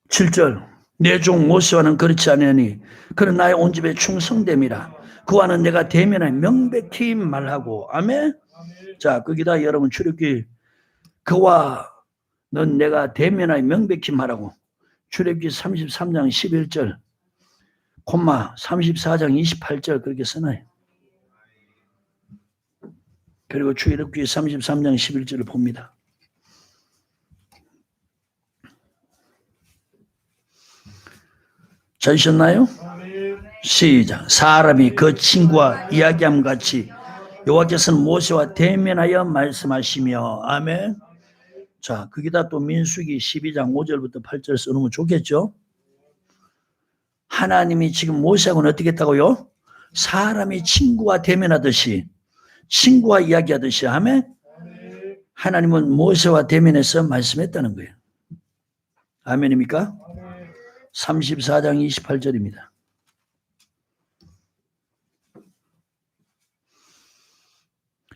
7절 내 종 모세와는 그렇지 아니하니 그는 나의 온 집에 충성됨이라 그와는 내가 대면하여 명백히 말하고 아멘. 자 거기다 여러분 출애굽기 그와는 내가 대면하여 명백히 말하고 출애굽기 33장 11절 콤마 34장 28절 그렇게 써놔요. 그리고 출애굽기 33장 11절을 봅니다. 찾으셨나요? 시작. 사람이 그 친구와 이야기함 같이 여호와께서는 모세와 대면하여 말씀하시며 아멘. 자 거기다 또 민수기 12장 5절부터 8절 써놓으면 좋겠죠. 하나님이 지금 모세하고는 어떻게 했다고요? 사람이 친구와 대면하듯이 친구와 이야기하듯이 아멘. 하나님은 모세와 대면해서 말씀했다는 거예요. 아멘입니까? 34장 28절입니다.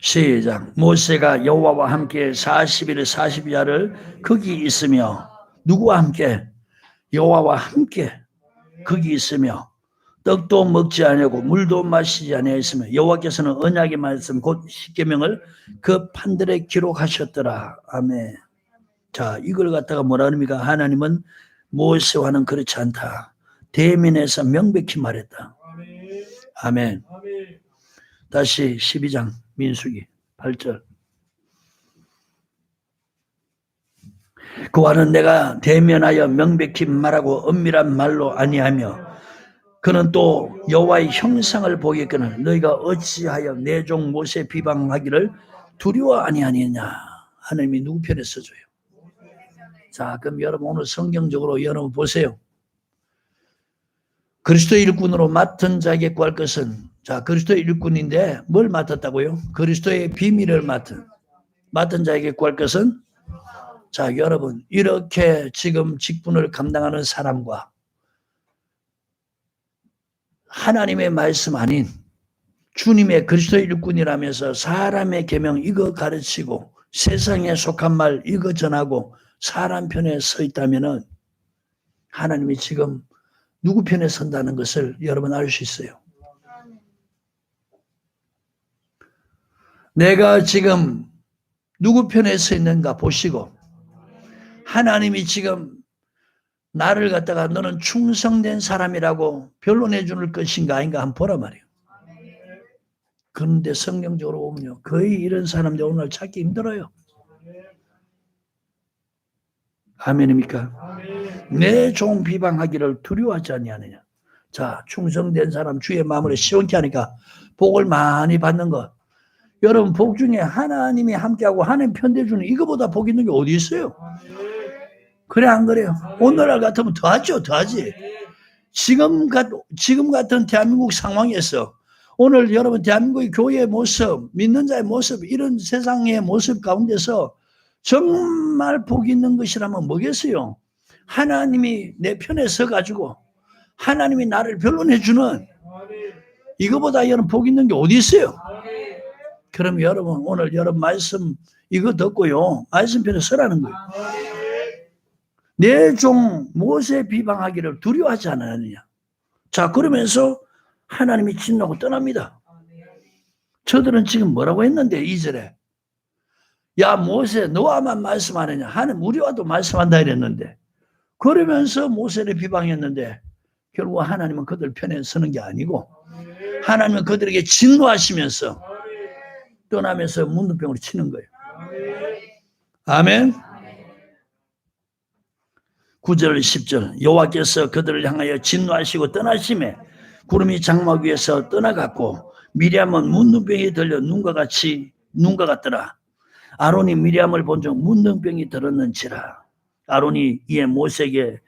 시작. 모세가 여호와와 함께 40일 40야를 거기 있으며 누구와 함께? 여호와와 함께 거기 있으며 떡도 먹지 아니하고 물도 마시지 아니하였으며 여호와께서는 언약의 말씀 곧 십계명을 그 판들에 기록하셨더라. 아멘. 자 이걸 갖다가 뭐라 합니까? 하나님은 모세와는 그렇지 않다. 대면에서 명백히 말했다. 아멘. 다시 12장 민수기 8절 그와는 내가 대면하여 명백히 말하고 엄밀한 말로 아니하며 그는 또 여호와의 형상을 보겠거늘 너희가 어찌하여 내 종 모세 비방하기를 두려워 아니하느냐. 하나님이 누구 편에 서줘요? 자 그럼 여러분 오늘 성경적으로 여러분 보세요. 그리스도의 일꾼으로 맡은 자에게 구할 것은 자 그리스도의 일꾼인데 뭘 맡았다고요? 그리스도의 비밀을 맡은 자에게 구할 것은 자 여러분 이렇게 지금 직분을 감당하는 사람과 하나님의 말씀 아닌 주님의 그리스도의 일꾼이라면서 사람의 계명 이거 가르치고 세상에 속한 말 이거 전하고 사람 편에 서 있다면은 하나님이 지금 누구 편에 선다는 것을 여러분 알 수 있어요. 내가 지금 누구 편에 서 있는가 보시고 하나님이 지금 나를 갖다가 너는 충성된 사람이라고 변론해 줄 것인가 아닌가 한번 보라 말이에요. 그런데 성경적으로 보면요. 거의 이런 사람들 오늘 찾기 힘들어요. 아멘입니까? 내 종 비방하기를 두려워하지 아니하느냐. 자, 충성된 사람 주의 마음을 시원케 하니까 복을 많이 받는 것. 여러분 복 중에 하나님이 함께하고 하나님 편대주는 이거보다 복 있는 게 어디 있어요? 그래 안 그래요? 오늘날 같으면 더하죠. 더하지. 지금 같은 대한민국 상황에서 오늘 여러분 대한민국의 교회의 모습, 믿는 자의 모습, 이런 세상의 모습 가운데서 정말 복 있는 것이라면 뭐겠어요? 하나님이 내 편에 서가지고 하나님이 나를 변론해 주는 이거보다 여러분 복 있는 게 어디 있어요? 그럼 여러분 오늘 여러분 말씀 이거 듣고요. 말씀 편에 서라는 거예요. 내 종 모세 비방하기를 두려워하지 않았느냐. 자 그러면서 하나님이 진노하고 떠납니다. 저들은 지금 뭐라고 했는데 2절에 야 모세 너와만 말씀하느냐. 하나님 우리와도 말씀한다 이랬는데 그러면서 모세를 비방했는데 결국 하나님은 그들 편에 서는 게 아니고 하나님은 그들에게 진노하시면서 떠나면서 문둥병으로 치는 거예요. 아멘. 9절 10절 여호와께서 그들을 향하여 진노하시고 떠나심에 구름이 장막 위에서 떠나갔고 미리암은 문둥병이 들려 눈과 같더라. 아론이 미리암을 본 적 문둥병이 들었는지라. 아론이 이에 모세에게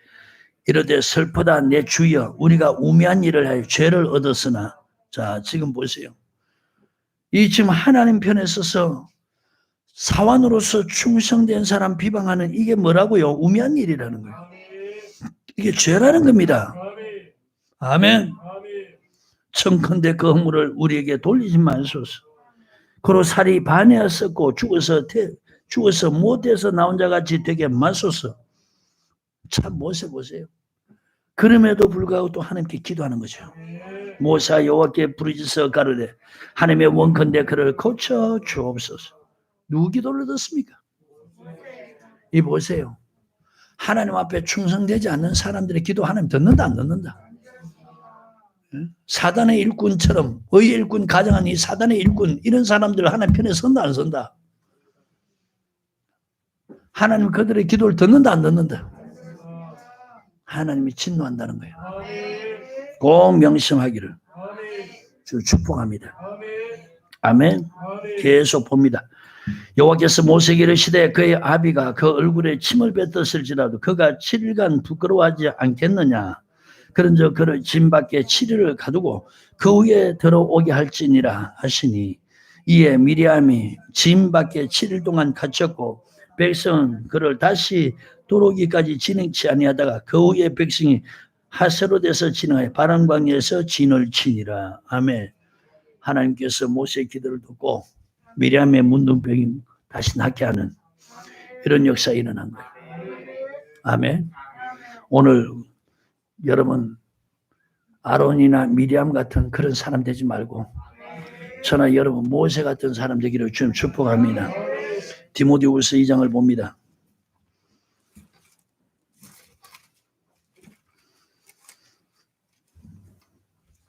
이르되 슬프다 내 주여 우리가 우매한 일을 하여 죄를 얻었으나 자 지금 보세요. 이 지금 하나님 편에 서서 사환으로서 충성된 사람 비방하는 이게 뭐라고요? 우매한 일이라는 거예요. 이게 죄라는 겁니다. 아멘. 청컨대 그 허물을 우리에게 돌리지 마소서. 그로 살이 반해었었고 죽어서 못해서 나온 자같이 되게 마소서. 참 모세 보세요. 그럼에도 불구하고 또 하나님께 기도하는 거죠. 모세가 여호와께 부르짖어 가로되 하나님의 원컨대 그를 고쳐 주옵소서. 누구 기도를 듣습니까? 이 보세요. 하나님 앞에 충성되지 않는 사람들의 기도 하나님 듣는다 안 듣는다? 사단의 일꾼처럼 의의 일꾼 가장한 이 사단의 일꾼 이런 사람들 하나님 편에 선다 안 선다? 하나님 그들의 기도를 듣는다 안 듣는다? 하나님이 진노한다는 거예요. 꼭 명심하기를 주 축복합니다. 아멘. 계속 봅니다. 여호와께서 모세에게 이르시되 그의 아비가 그 얼굴에 침을 뱉었을지라도 그가 7일간 부끄러워하지 않겠느냐. 그런즉 그를 짐 밖에 7일을 가두고 그 후에 들어오게 할지니라 하시니 이에 미리암이 짐 밖에 7일 동안 갇혔고 백성은 그를 다시 들어오기까지 진행치 아니하다가 그 후에 백성이 하세롯에서 진행하여 바람광야에서 진을 치니라. 아멘. 하나님께서 모세의 기도를 듣고 미리암의 문둥병이 다시 낫게 하는 이런 역사가 일어난 거예요. 아멘. 오늘 여러분 아론이나 미리암 같은 그런 사람 되지 말고 저나 여러분 모세 같은 사람 되기를 주님 축복합니다. 디모데후서 2장을 봅니다.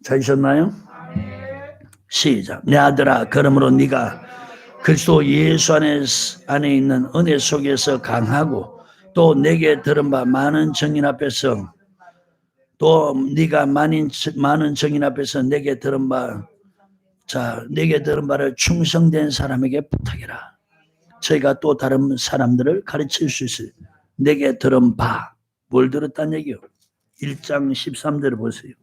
찾으셨나요? 시작. 내 아들아 그러므로 네가 그리스도 예수 안에 있는 은혜 속에서 강하고 또 내게 들은 바 많은 정인 앞에서 또 네가 많은 정인 앞에서 내게 들은 바를 충성된 사람에게 부탁해라. 저희가 또 다른 사람들을 가르칠 수 있어요. 내게 들은 바, 뭘 들었다는 얘기요? 1장 13절을 보세요.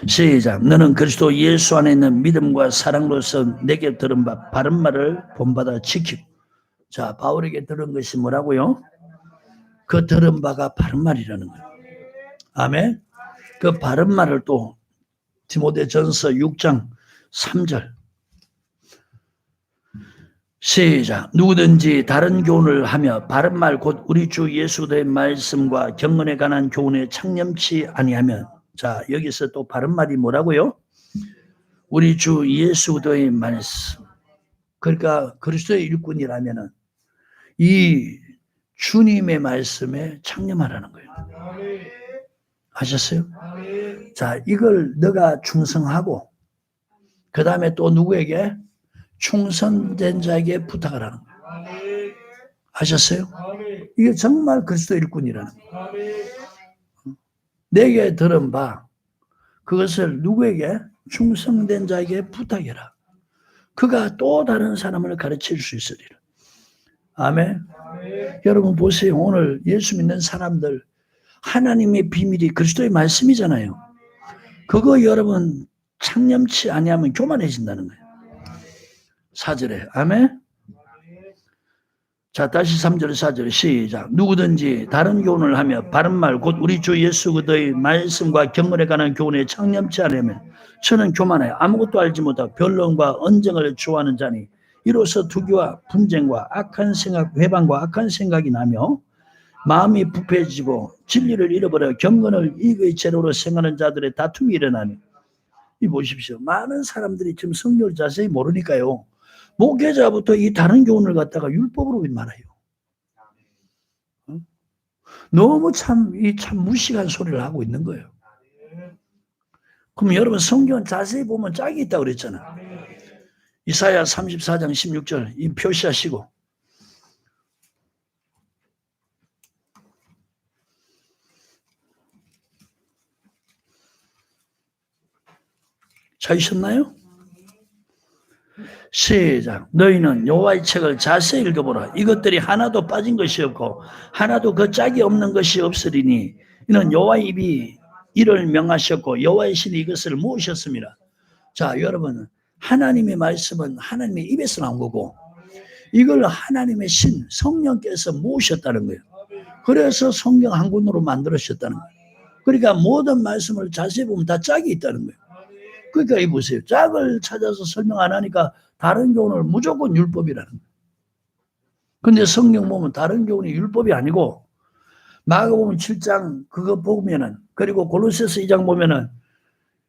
시작. 너는 그리스도 예수 안에 있는 믿음과 사랑으로서 내게 들은 바 바른 말을 본받아 지키고. 자, 바울에게 들은 것이 뭐라고요? 그 들은 바가 바른 말이라는 거예요. 아멘. 그 바른 말을 또 디모데전서 6장 3절 시작. 누구든지 다른 교훈을 하며 바른 말 곧 우리 주 예수의 말씀과 경건에 관한 교훈에 창념치 아니하면 자 여기서 또 바른 말이 뭐라고요? 우리 주 예수의 말씀. 그러니까 그리스도의 일꾼이라면은 이 주님의 말씀에 창념하라는 거예요. 아셨어요? 자, 이걸 너가 충성하고 그 다음에 또 누구에게? 충성된 자에게 부탁을 하는 거예요. 아셨어요? 이게 정말 그리스도 일꾼이라는 거예요. 내게 들은 바 그것을 누구에게? 충성된 자에게 부탁해라. 그가 또 다른 사람을 가르칠 수 있으리라. 아멘. 여러분 보세요. 오늘 예수 믿는 사람들 하나님의 비밀이 그리스도의 말씀이잖아요. 그거 여러분 창념치 아니하면 교만해진다는 거예요. 4절에 아멘. 자 다시 3절 4절 시작. 누구든지 다른 교훈을 하며 바른 말 곧 우리 주 예수 그리스도의 말씀과 경건에 관한 교훈에 창념치 않으면 저는 교만해 아무것도 알지 못하고 변론과 언쟁을 좋아하는 자니 이로써 투기와 분쟁과 악한 생각 회방과 악한 생각이 나며 마음이 부패해지고 진리를 잃어버려 경건을 이익의 재료로 생각하는 자들의 다툼이 일어나니 이 보십시오. 많은 사람들이 지금 성경을 자세히 모르니까요. 목회자부터 이 다른 교훈을 갖다가 율법으로 말아요. 너무 참 무식한 소리를 하고 있는 거예요. 그럼 여러분 성경 자세히 보면 짝이 있다고 그랬잖아. 이사야 34장 16절 이 표시하시고 찾으셨나요? 시작. 너희는 여호와의 책을 자세히 읽어보라. 이것들이 하나도 빠진 것이 없고 하나도 그 짝이 없는 것이 없으리니 이는 여호와의 입이 이를 명하셨고 여호와의 신이 이것을 모으셨습니다. 자, 여러분, 하나님의 말씀은 하나님의 입에서 나온 거고 이걸 하나님의 신 성령께서 모으셨다는 거예요. 그래서 성경 한 권으로 만들으셨다는 거예요. 그러니까 모든 말씀을 자세히 보면 다 짝이 있다는 거예요. 그러니까 이 보세요. 짝을 찾아서 설명 안 하니까 다른 교훈은 무조건 율법이라는 거예요. 근데 성경 보면 다른 교훈이 율법이 아니고 마가복음 7장 그거 보면은 그리고 골로새서 2장 보면은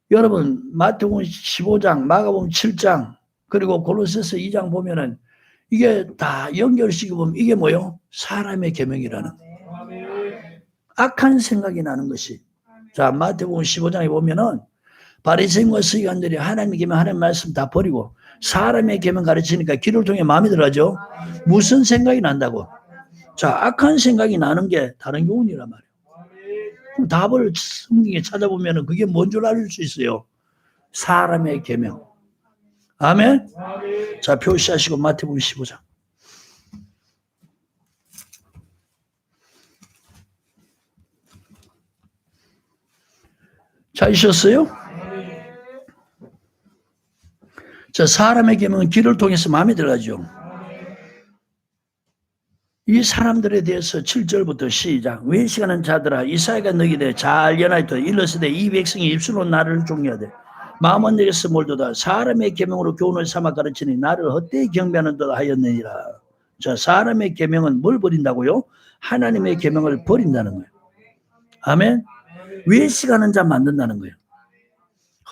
여러분 마태복음 15장 마가복음 7장 그리고 골로새서 2장 보면은 이게 다 연결시켜 보면 이게 뭐요? 사람의 계명이라는 거예요. 악한 생각이 나는 것이. 자, 마태복음 15장에 보면은 바리새인과 서기관들이 하나님의 계명 하나님 말씀 다 버리고 사람의 계명 가르치니까 귀를 통해 마음이 들어가죠. 무슨 생각이 난다고? 자, 악한 생각이 나는 게 다른 교훈이란 말이에요. 그럼 답을 성경에 찾아보면 그게 뭔 줄 알 수 있어요. 사람의 계명. 아멘? 자, 표시하시고 마태복음 15장. 찾으셨어요? 자, 사람의 계명은 귀를 통해서 마음에 들어가죠. 이 사람들에 대해서 7절부터 시작. 외식하는 자들아 이사야가 너희에 대해 잘 연하였다. 일러스되 이 백성이 입술로 나를 종려하되 마음은 내게서 멀도다. 사람의 계명으로 교훈을 삼아 가르치니 나를 헛되이 경배하는도다 하였느니라. 자, 사람의 계명은 뭘 버린다고요? 하나님의 계명을 버린다는 거예요. 아멘. 외식하는 자 만든다는 거예요.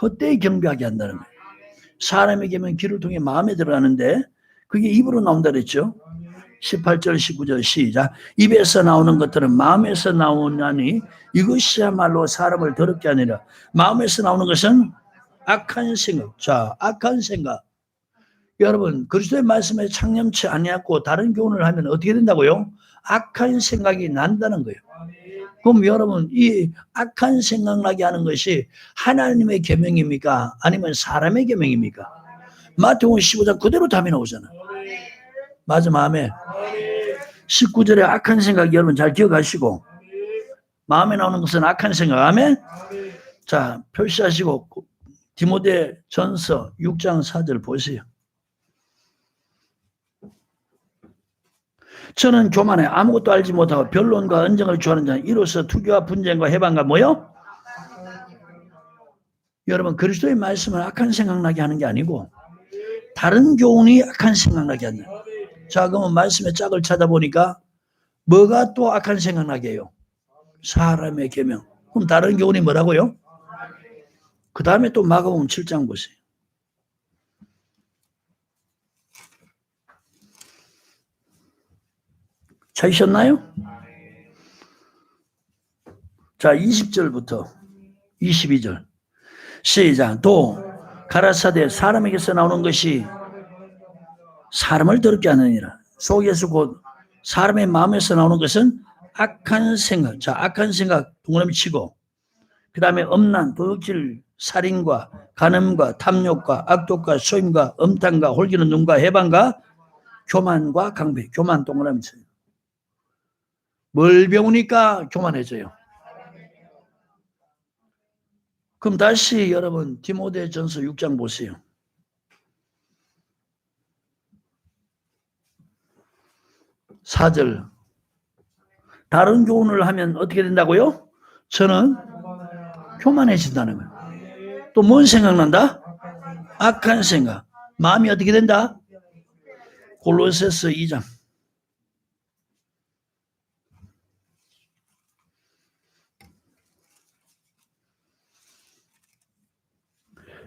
헛되이 경배하게 한다는 거예요. 사람의 계명은 귀를 통해 마음에 들어가는데 그게 입으로 나온다 그랬죠. 18절 19절 시작. 입에서 나오는 것들은 마음에서 나오나니 이것이야말로 사람을 더럽게 하느니라. 마음에서 나오는 것은 악한 생각. 자, 악한 생각. 여러분 그리스도의 말씀에 창념치 아니하고 다른 교훈을 하면 어떻게 된다고요? 악한 생각이 난다는 거예요. 그럼 여러분 이 악한 생각 나게 하는 것이 하나님의 계명입니까? 아니면 사람의 계명입니까? 마태복음 15장 그대로 답이 나오잖아. 맞아, 마음에 19절에 악한 생각 여러분 잘 기억하시고 마음에 나오는 것은 악한 생각. 아멘. 자, 표시하시고 디모데 전서 6장 4절 보세요. 저는 교만해 아무것도 알지 못하고 변론과 언쟁을 좋아하는 자 이로써 투기와 분쟁과 해방과 뭐요? 여러분 그리스도의 말씀은 악한 생각나게 하는 게 아니고 다른 교훈이 악한 생각나게 한다. 자, 그러면 말씀의 짝을 찾아보니까 뭐가 또 악한 생각나게 해요? 사람의 계명. 그럼 다른 교훈이 뭐라고요? 그 다음에 또 마가복음 7장 보세요. 찾으셨나요? 자, 20절부터 22절 시작. 또 가라사대 사람에게서 나오는 것이 사람을 더럽게 하느니라. 속에서 곧 사람의 마음에서 나오는 것은 악한 생각. 자, 악한 생각 동그라미 치고 그 다음에 음란, 도둑질, 살인과 간음과 탐욕과 악독과 소임과 음탕과 홀기는 눈과 해방과 교만과 강배. 교만 동그라미 쳐요. 뭘 배우니까 교만해져요. 그럼 다시 여러분 디모데 전서 6장 보세요. (4절) 다른 교훈을 하면 어떻게 된다고요? 저는 교만해진다는 거예요. 또 뭔 생각난다? 악한 생각. 마음이 어떻게 된다? 골로새서 2장.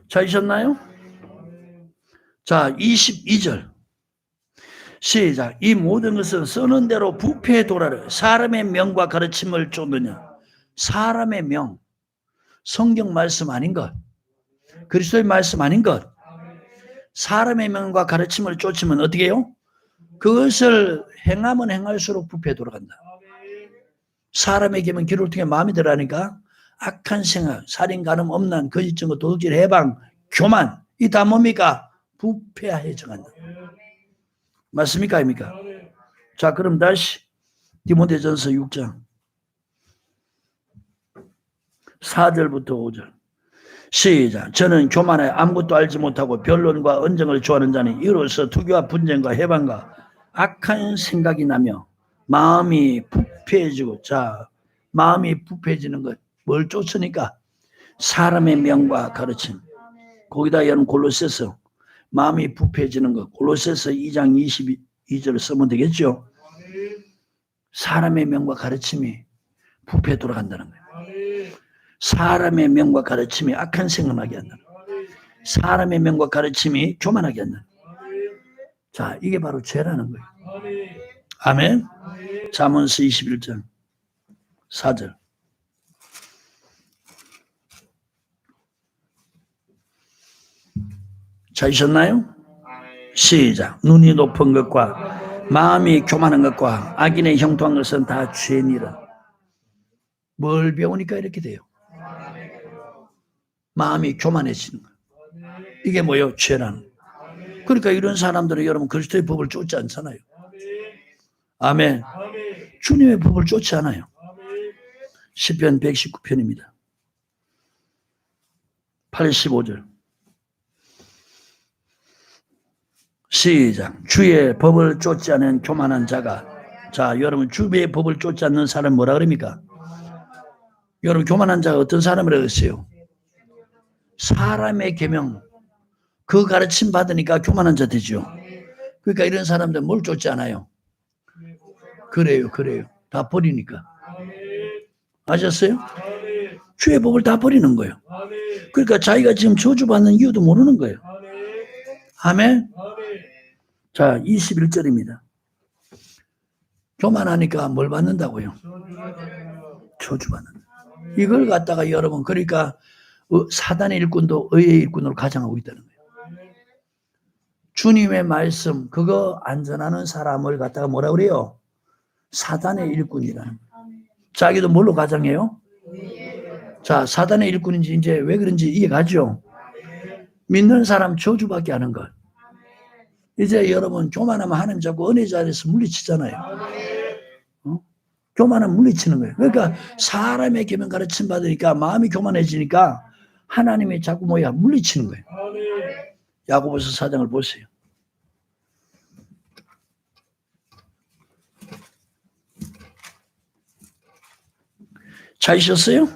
찾으셨나요? 자, 22절 시작. 이 모든 것은 쓰는 대로 부패에 돌아라. 사람의 명과 가르침을 쫓느냐. 사람의 명, 성경 말씀 아닌 것, 그리스도의 말씀 아닌 것, 사람의 명과 가르침을 쫓으면 어떻게 해요? 그것을 행하면 행할수록 부패에 돌아간다. 사람의 계명 귀를 통해 마음이 들어가니까 악한 생각, 살인, 간음, 음란, 거짓 증거, 도둑질, 해방, 교만, 이 다 뭡니까? 부패해져 간다. 맞습니까? 아닙니까? 자, 그럼 다시 디모데전서 6장 4절부터 5절 시작. 저는 교만하여 아무것도 알지 못하고 변론과 언쟁을 좋아하는 자니 이로써 투기와 분쟁과 해방과 악한 생각이 나며 마음이 부패해지고, 자, 마음이 부패해지는 것 뭘 쫓으니까? 사람의 명과 가르침. 거기다 여러분 골로새서 마음이 부패해지는 것 골로새서 2장 22절을 쓰면 되겠죠. 사람의 명과 가르침이 부패에 돌아간다는 거예요. 사람의 명과 가르침이 악한 생각나게 한다는 거예요. 사람의 명과 가르침이 교만하게 한다는 거예요. 자, 이게 바로 죄라는 거예요. 아멘. 잠언서 21장 4절 찾으셨나요? 시작. 눈이 높은 것과 마음이 교만한 것과 악인의 형통한 것은 다 죄니라. 뭘 배우니까 이렇게 돼요? 마음이 교만해지는 거예요. 이게 뭐예요? 죄라는 거예요. 그러니까 이런 사람들은 여러분 그리스도의 법을 쫓지 않잖아요. 아멘. 주님의 법을 쫓지 않아요. 시편 119편입니다. 85절 시작. 주의 법을 쫓지 않은 교만한 자가, 자, 여러분 주의 법을 쫓지 않는 사람 뭐라 그럽니까? 여러분 교만한 자가 어떤 사람이라고 했어요? 사람의 계명 그 가르침 받으니까 교만한 자 되죠. 그러니까 이런 사람들 뭘 쫓지 않아요? 그래요. 다 버리니까. 아셨어요? 주의 법을 다 버리는 거예요. 그러니까 자기가 지금 저주받는 이유도 모르는 거예요. 아멘. 자, 21절입니다. 교만하니까 뭘 받는다고요? 저주받는다. 이걸 갖다가 여러분, 그러니까 사단의 일꾼도 의의 일꾼으로 가장하고 있다는 거예요. 주님의 말씀 그거 안전하는 사람을 갖다가 뭐라 그래요? 사단의 일꾼이라는 거예요. 자기도 뭘로 가장해요? 자, 사단의 일꾼인지 이제 왜 그런지 이해가죠? 믿는 사람 저주받게 하는 것. 이제 여러분 교만하면 하나님 자꾸 은혜 자리에서 물리치잖아요. 교만하면 물리치는 거예요. 그러니까 사람의 계명 가르침 받으니까 마음이 교만해지니까 하나님이 자꾸 뭐야? 물리치는 거예요. 야고보서 4장을 보세요. 찾으셨어요?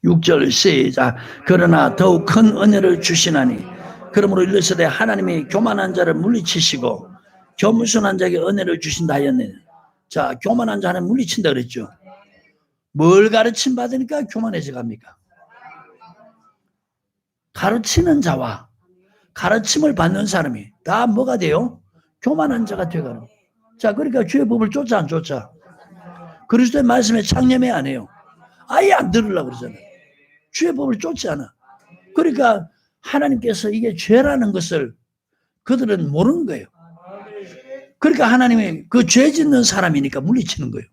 6절 시작. 그러나 더욱 큰 은혜를 주시나니 그러므로 일러스되 하나님이 교만한 자를 물리치시고 겸손한 자에게 은혜를 주신다 하였네. 자, 교만한 자는 물리친다 그랬죠. 뭘 가르침 받으니까 교만해져 갑니까? 가르치는 자와 가르침을 받는 사람이 다 뭐가 돼요? 교만한 자가 되가는 거예요. 자, 그러니까 주의 법을 쫓아 안 쫓아? 그리스도의 말씀에 창념해 안 해요? 아예 안 들으려고 그러잖아요. 주의 법을 쫓지 않아. 그러니까 하나님께서 이게 죄라는 것을 그들은 모르는 거예요. 그러니까 하나님이 그 죄 짓는 사람이니까 물리치는 거예요.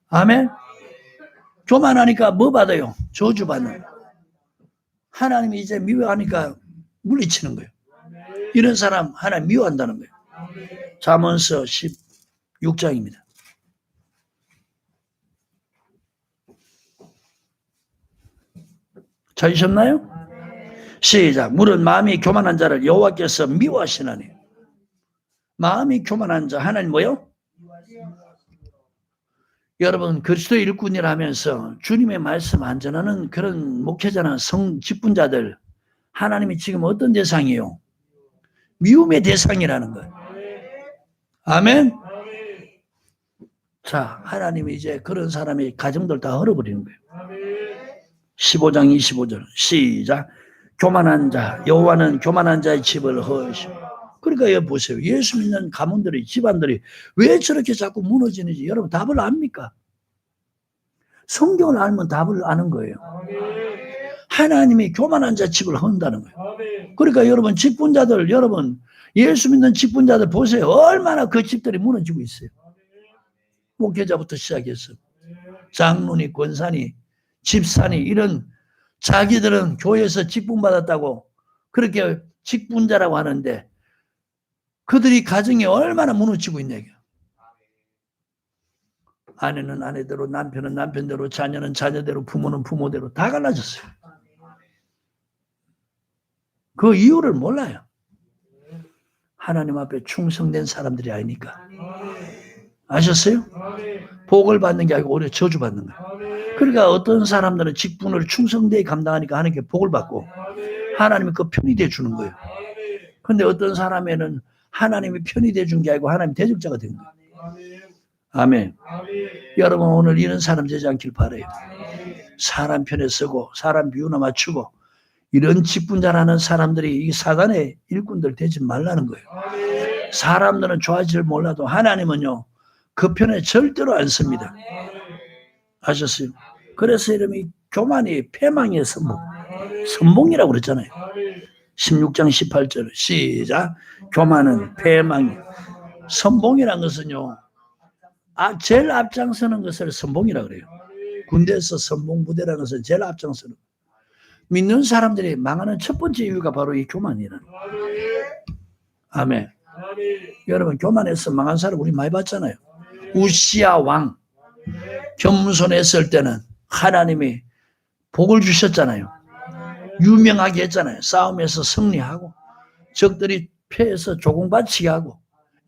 아멘. 교만하니까 뭐 받아요? 저주 받는. 하나님이 이제 미워하니까 물리치는 거예요. 이런 사람 하나님 미워한다는 거예요. 잠언서 16장입니다. 찾으셨나요? 시작. 물은 마음이 교만한 자를 여호와께서 미워하시나니. 마음이 교만한 자 하나님 뭐요? 여러분 그리스도 일꾼이라 하면서 주님의 말씀 안 전하는 그런 목회자나 직분자들 하나님이 지금 어떤 대상이에요? 미움의 대상이라는 거예요. 아멘. 자, 하나님이 이제 그런 사람의 가정들 다 헐어버리는 거예요. 15장 25절 시작. 교만한 자 여호와는 교만한 자의 집을 허시고. 그러니까 여기 보세요. 예수 믿는 가문들이 집안들이 왜 저렇게 자꾸 무너지는지 여러분 답을 압니까? 성경을 알면 답을 아는 거예요. 하나님이 교만한 자 집을 헌다는 거예요. 그러니까 여러분 직분자들 여러분 예수 믿는 직분자들 보세요. 얼마나 그 집들이 무너지고 있어요. 목회자부터 시작해서 장로니 권사니 집사니 이런 자기들은 교회에서 직분 받았다고 그렇게 직분자라고 하는데 그들이 가정이 얼마나 무너지고 있냐. 아내는 아내대로, 남편은 남편대로, 자녀는 자녀대로, 부모는 부모대로 다 갈라졌어요. 그 이유를 몰라요. 하나님 앞에 충성된 사람들이 아니니까. 아셨어요? 복을 받는 게 아니고 오히려 저주받는 거예요. 그러니까 어떤 사람들은 직분을 충성되게 감당하니까 하나님께 복을 받고 하나님이 그 편이 돼주는 거예요. 그런데 어떤 사람에는 하나님이 편이 돼준 게 아니고 하나님 대적자가 된 거예요. 아멘. 여러분 오늘 이런 사람 되지 않길 바라요. 사람 편에 서고 사람 비유나 맞추고 이런 직분자라는 사람들이 이 사단의 일꾼들 되지 말라는 거예요. 사람들은 좋아질 몰라도 하나님은요 그 편에 절대로 안 섭니다. 아셨어요? 그래서 이름이 교만이 패망의 선봉, 선봉이라고 그랬잖아요. 16장 18절 시작. 교만은 패망이. 선봉이란 것은요 제일 앞장서는 것을 선봉이라고 그래요. 군대에서 선봉부대라는 것은 제일 앞장서는. 믿는 사람들이 망하는 첫 번째 이유가 바로 이 교만이라는 거예요. 아멘. 여러분 교만해서 망한 사람 우리 많이 봤잖아요. 우시야 왕 겸손했을 때는 하나님이 복을 주셨잖아요. 유명하게 했잖아요. 싸움에서 승리하고 적들이 패해서 조공바치게 하고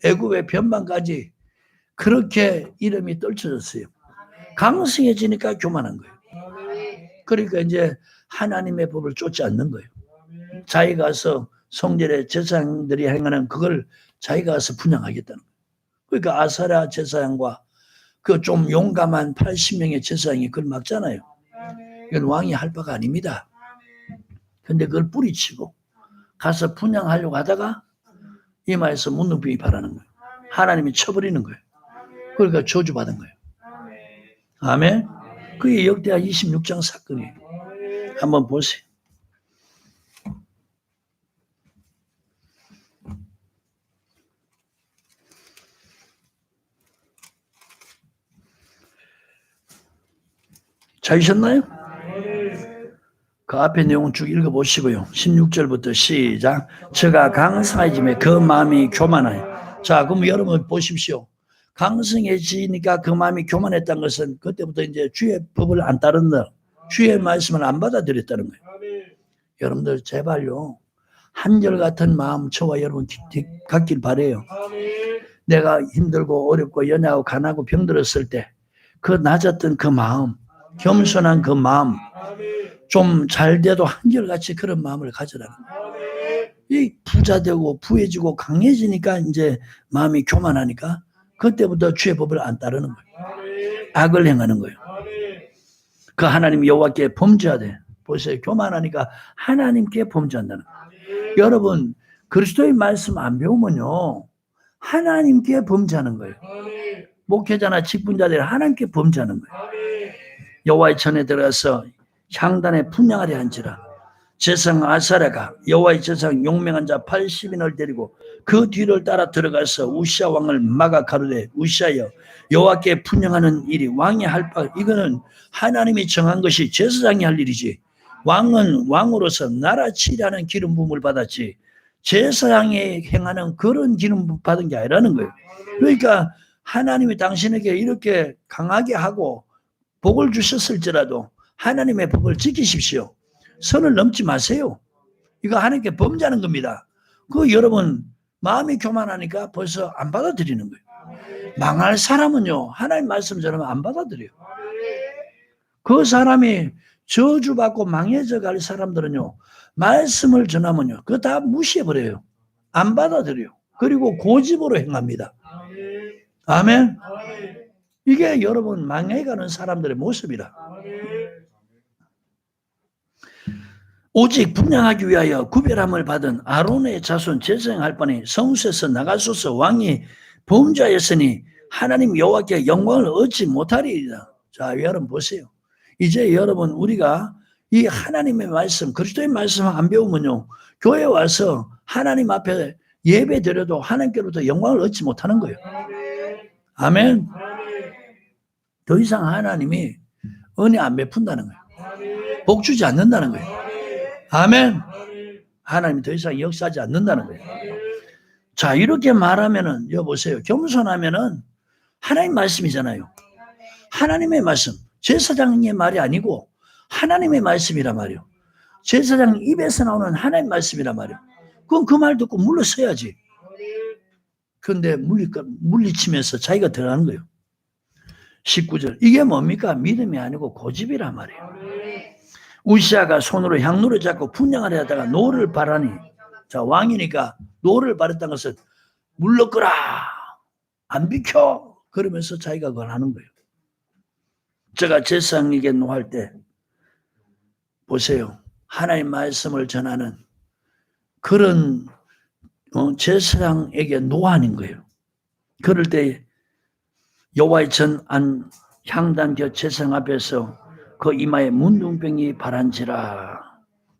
애굽의 변방까지 그렇게 이름이 떨쳐졌어요. 강성해지니까 교만한 거예요. 그러니까 이제 하나님의 법을 쫓지 않는 거예요. 자기가 가서 성전의 제사장들이 행하는 그걸 자기가 가서 분양하겠다는 거예요. 그러니까 아사랴 제사장과 그 좀 용감한 80명의 제사장이 그걸 막잖아요. 이건 왕이 할 바가 아닙니다. 근데 그걸 뿌리치고 가서 분양하려고 하다가 이마에서 문둥병이 발하는 거예요. 하나님이 쳐버리는 거예요. 그러니까 저주받은 거예요. 아멘. 그게 역대하 26장 사건이에요. 한번 보세요. 찾으셨나요? 그 앞에 내용 쭉 읽어보시고요. 16절부터 시작. 저가 강성해짐에 그 마음이 교만하여. 자, 그럼 여러분 보십시오. 강성해지니까 그 마음이 교만했다는 것은 그때부터 이제 주의 법을 안 따른다. 주의 말씀을 안 받아들였다는 거예요. 여러분들 제발요. 한결같은 마음 저와 여러분 갖길 바래요. 내가 힘들고 어렵고 연약하고 가난하고 병들었을 때 그 낮았던 그 마음, 겸손한 그 마음, 좀 잘 돼도 한결같이 그런 마음을 가져라는 거예요. 이 부자 되고 부해지고 강해지니까 이제 마음이 교만하니까 그때부터 주의 법을 안 따르는 거예요. 악을 행하는 거예요. 그 하나님 여호와께 범죄하되. 보세요. 교만하니까 하나님께 범죄한다는 거예요. 여러분 그리스도의 말씀 안 배우면요 하나님께 범죄하는 거예요. 목회자나 직분자들이 하나님께 범죄하는 거예요. 여호와의 전에 들어가서 향단에 분향하려 한지라. 제사장 아사랴가 여호와의 제사장 용맹한 자 80인을 데리고 그 뒤를 따라 들어가서 우시야 왕을 막아 가로되 우시야여 여호와께 분향하는 일이 왕이 할 바. 이거는 하나님이 정한 것이 제사장이 할 일이지. 왕은 왕으로서 나라 치리하는 기름 부음을 받았지 제사장이 행하는 그런 기름 부음 받은 게 아니라는 거예요. 그러니까 하나님이 당신에게 이렇게 강하게 하고 복을 주셨을지라도 하나님의 법을 지키십시오. 선을 넘지 마세요. 이거 하나님께 범죄하는 겁니다. 그 여러분 마음이 교만하니까 벌써 안 받아들이는 거예요. 망할 사람은요 하나님 말씀 전하면 안 받아들여요. 그 사람이 저주받고 망해져 갈 사람들은요 말씀을 전하면요 그거 다 무시해버려요. 안 받아들여요. 그리고 고집으로 행합니다. 아멘. 이게 여러분 망해가는 사람들의 모습이라. 오직 분양하기 위하여 구별함을 받은 아론의 자손 제사장할 바니 성수에서 나가소서. 왕이 범죄하였으니 하나님 여호와께 영광을 얻지 못하리이다. 자, 여러분 보세요. 이제 여러분 우리가 이 하나님의 말씀, 그리스도의 말씀 안 배우면요 교회 와서 하나님 앞에 예배 드려도 하나님께로부터 영광을 얻지 못하는 거예요. 아멘. 더 이상 하나님이 은혜 안 베푼다는 거예요. 복 주지 않는다는 거예요. 아멘. 하나님이 더 이상 역사하지 않는다는 거예요. 자, 이렇게 말하면은 여보세요. 겸손하면은 하나님 말씀이잖아요. 하나님의 말씀. 제사장의 말이 아니고 하나님의 말씀이란 말이에요. 제사장 입에서 나오는 하나님 말씀이란 말이에요. 그럼 그 말 듣고 물러서야지. 그런데 물리치면서 자기가 들어가는 거예요. 19절. 이게 뭡니까? 믿음이 아니고 고집이란 말이에요. 우시아가 손으로 향로를 잡고 분향을 하다가 노를 바라니, 자, 왕이니까 노를 바랬다는 것은 물러거라, 안 비켜, 그러면서 자기가 그걸 하는 거예요. 제가 제사장에게 노할 때 보세요. 하나님 말씀을 전하는 그런 제사장에게 노하는 거예요. 그럴 때 여호와의 전안 향단 곁 제사장 앞에서 그 이마에 문둥병이 바란지라.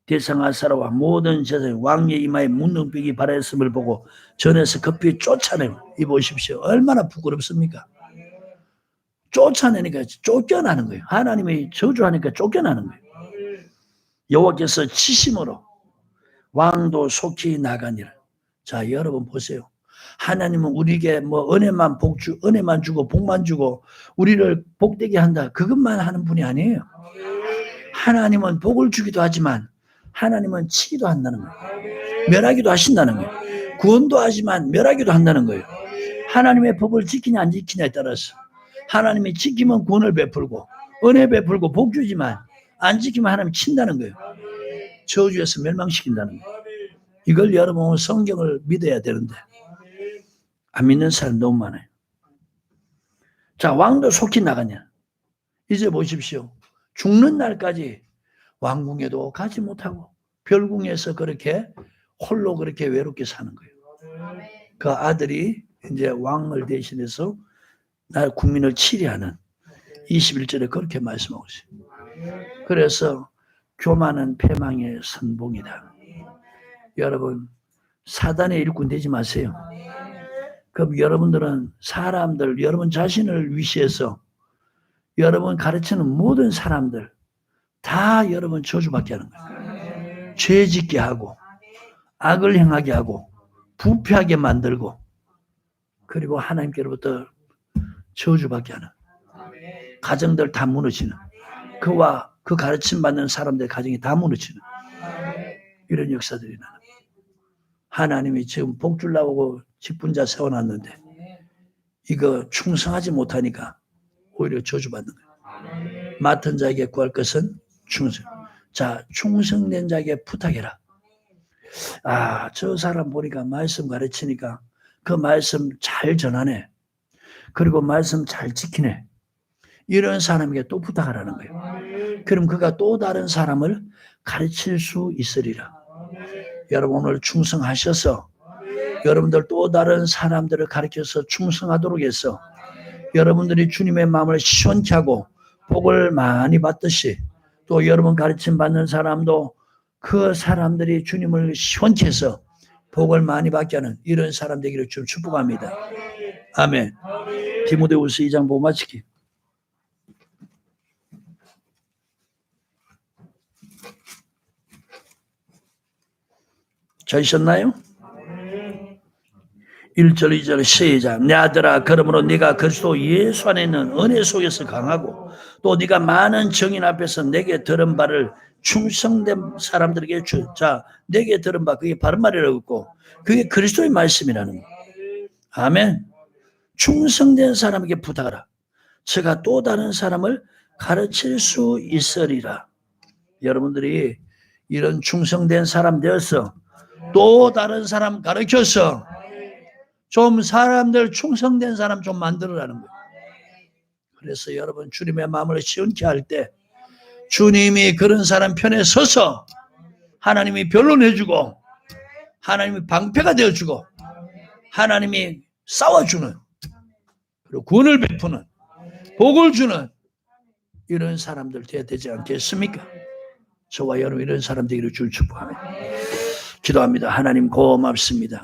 대상아사라와 모든 제사장 왕의 이마에 문둥병이 바랐음을 보고 전에서 급히 쫓아내요. 이 보십시오. 얼마나 부끄럽습니까? 쫓아내니까 쫓겨나는 거예요. 하나님이 저주하니까 쫓겨나는 거예요. 여호와께서 치심으로 왕도 속히 나가니라. 자, 여러분 보세요. 하나님은 우리에게 뭐 은혜만 주고 복만 주고 우리를 복되게 한다. 그것만 하는 분이 아니에요. 하나님은 복을 주기도 하지만 하나님은 치기도 한다는 거예요. 멸하기도 하신다는 거예요. 구원도 하지만 멸하기도 한다는 거예요. 하나님의 법을 지키냐 안 지키냐에 따라서 하나님이 지키면 구원을 베풀고 은혜 베풀고 복 주지만 안 지키면 하나님이 친다는 거예요. 저주에서 멸망시킨다는 거예요. 이걸 여러분은 성경을 믿어야 되는데 안 믿는 사람 너무 많아요. 자, 왕도 속히 나가냐. 이제 보십시오. 죽는 날까지 왕궁에도 가지 못하고 별궁에서 그렇게 홀로 그렇게 외롭게 사는 거예요. 그 아들이 이제 왕을 대신해서 날 국민을 치리하는 21절에 그렇게 말씀하고 있어요. 그래서 교만은 패망의 선봉이다. 여러분, 사단의 일꾼 되지 마세요. 그럼 여러분들은 사람들, 여러분 자신을 위시해서 여러분 가르치는 모든 사람들 다 여러분 저주받게 하는 거예요. 죄 짓게 하고 악을 행하게 하고 부패하게 만들고 그리고 하나님께로부터 저주받게 하는 가정들 다 무너지는 그와 그 가르침 받는 사람들 가정이 다 무너지는 이런 역사들이 나는 하나님이 지금 복 주려고 직분자 세워놨는데 이거 충성하지 못하니까 오히려 저주받는 거예요. 맡은 자에게 구할 것은 충성. 자, 충성된 자에게 부탁해라. 아, 저 사람 보니까 말씀 가르치니까 그 말씀 잘 전하네. 그리고 말씀 잘 지키네. 이런 사람에게 또 부탁하라는 거예요. 그럼 그가 또 다른 사람을 가르칠 수 있으리라. 여러분 오늘 충성하셔서 여러분들 또 다른 사람들을 가르쳐서 충성하도록 해서 여러분들이 주님의 마음을 시원케 하고 복을 많이 받듯이 또 여러분 가르침 받는 사람도 그 사람들이 주님을 시원케 해서 복을 많이 받게 하는 이런 사람 되기를 좀 축복합니다. 아멘. 디모데후서 2장 보고 마치기. 찾으셨나요? 1절 2절 시작. 내 아들아 그러므로 네가 그리스도 예수 안에 있는 은혜 속에서 강하고 또 네가 많은 정인 앞에서 내게 들은 바를 충성된 사람들에게 자, 내게 들은 바 그게 바른 말이라고 했고 그게 그리스도의 말씀이라는 거. 아멘. 충성된 사람에게 부탁하라. 제가 또 다른 사람을 가르칠 수 있으리라. 여러분들이 이런 충성된 사람 되어서 또 다른 사람 가르쳐서 좀 사람들 충성된 사람 좀 만들어라는 거예요. 그래서 여러분 주님의 마음을 시원케 할 때 주님이 그런 사람 편에 서서 하나님이 변론해주고 하나님이 방패가 되어주고 하나님이 싸워주는 그리고 구원을 베푸는 복을 주는 이런 사람들 되어야 되지 않겠습니까? 저와 여러분 이런 사람 되기를 주를 축복합니다. 기도합니다. 하나님 고맙습니다.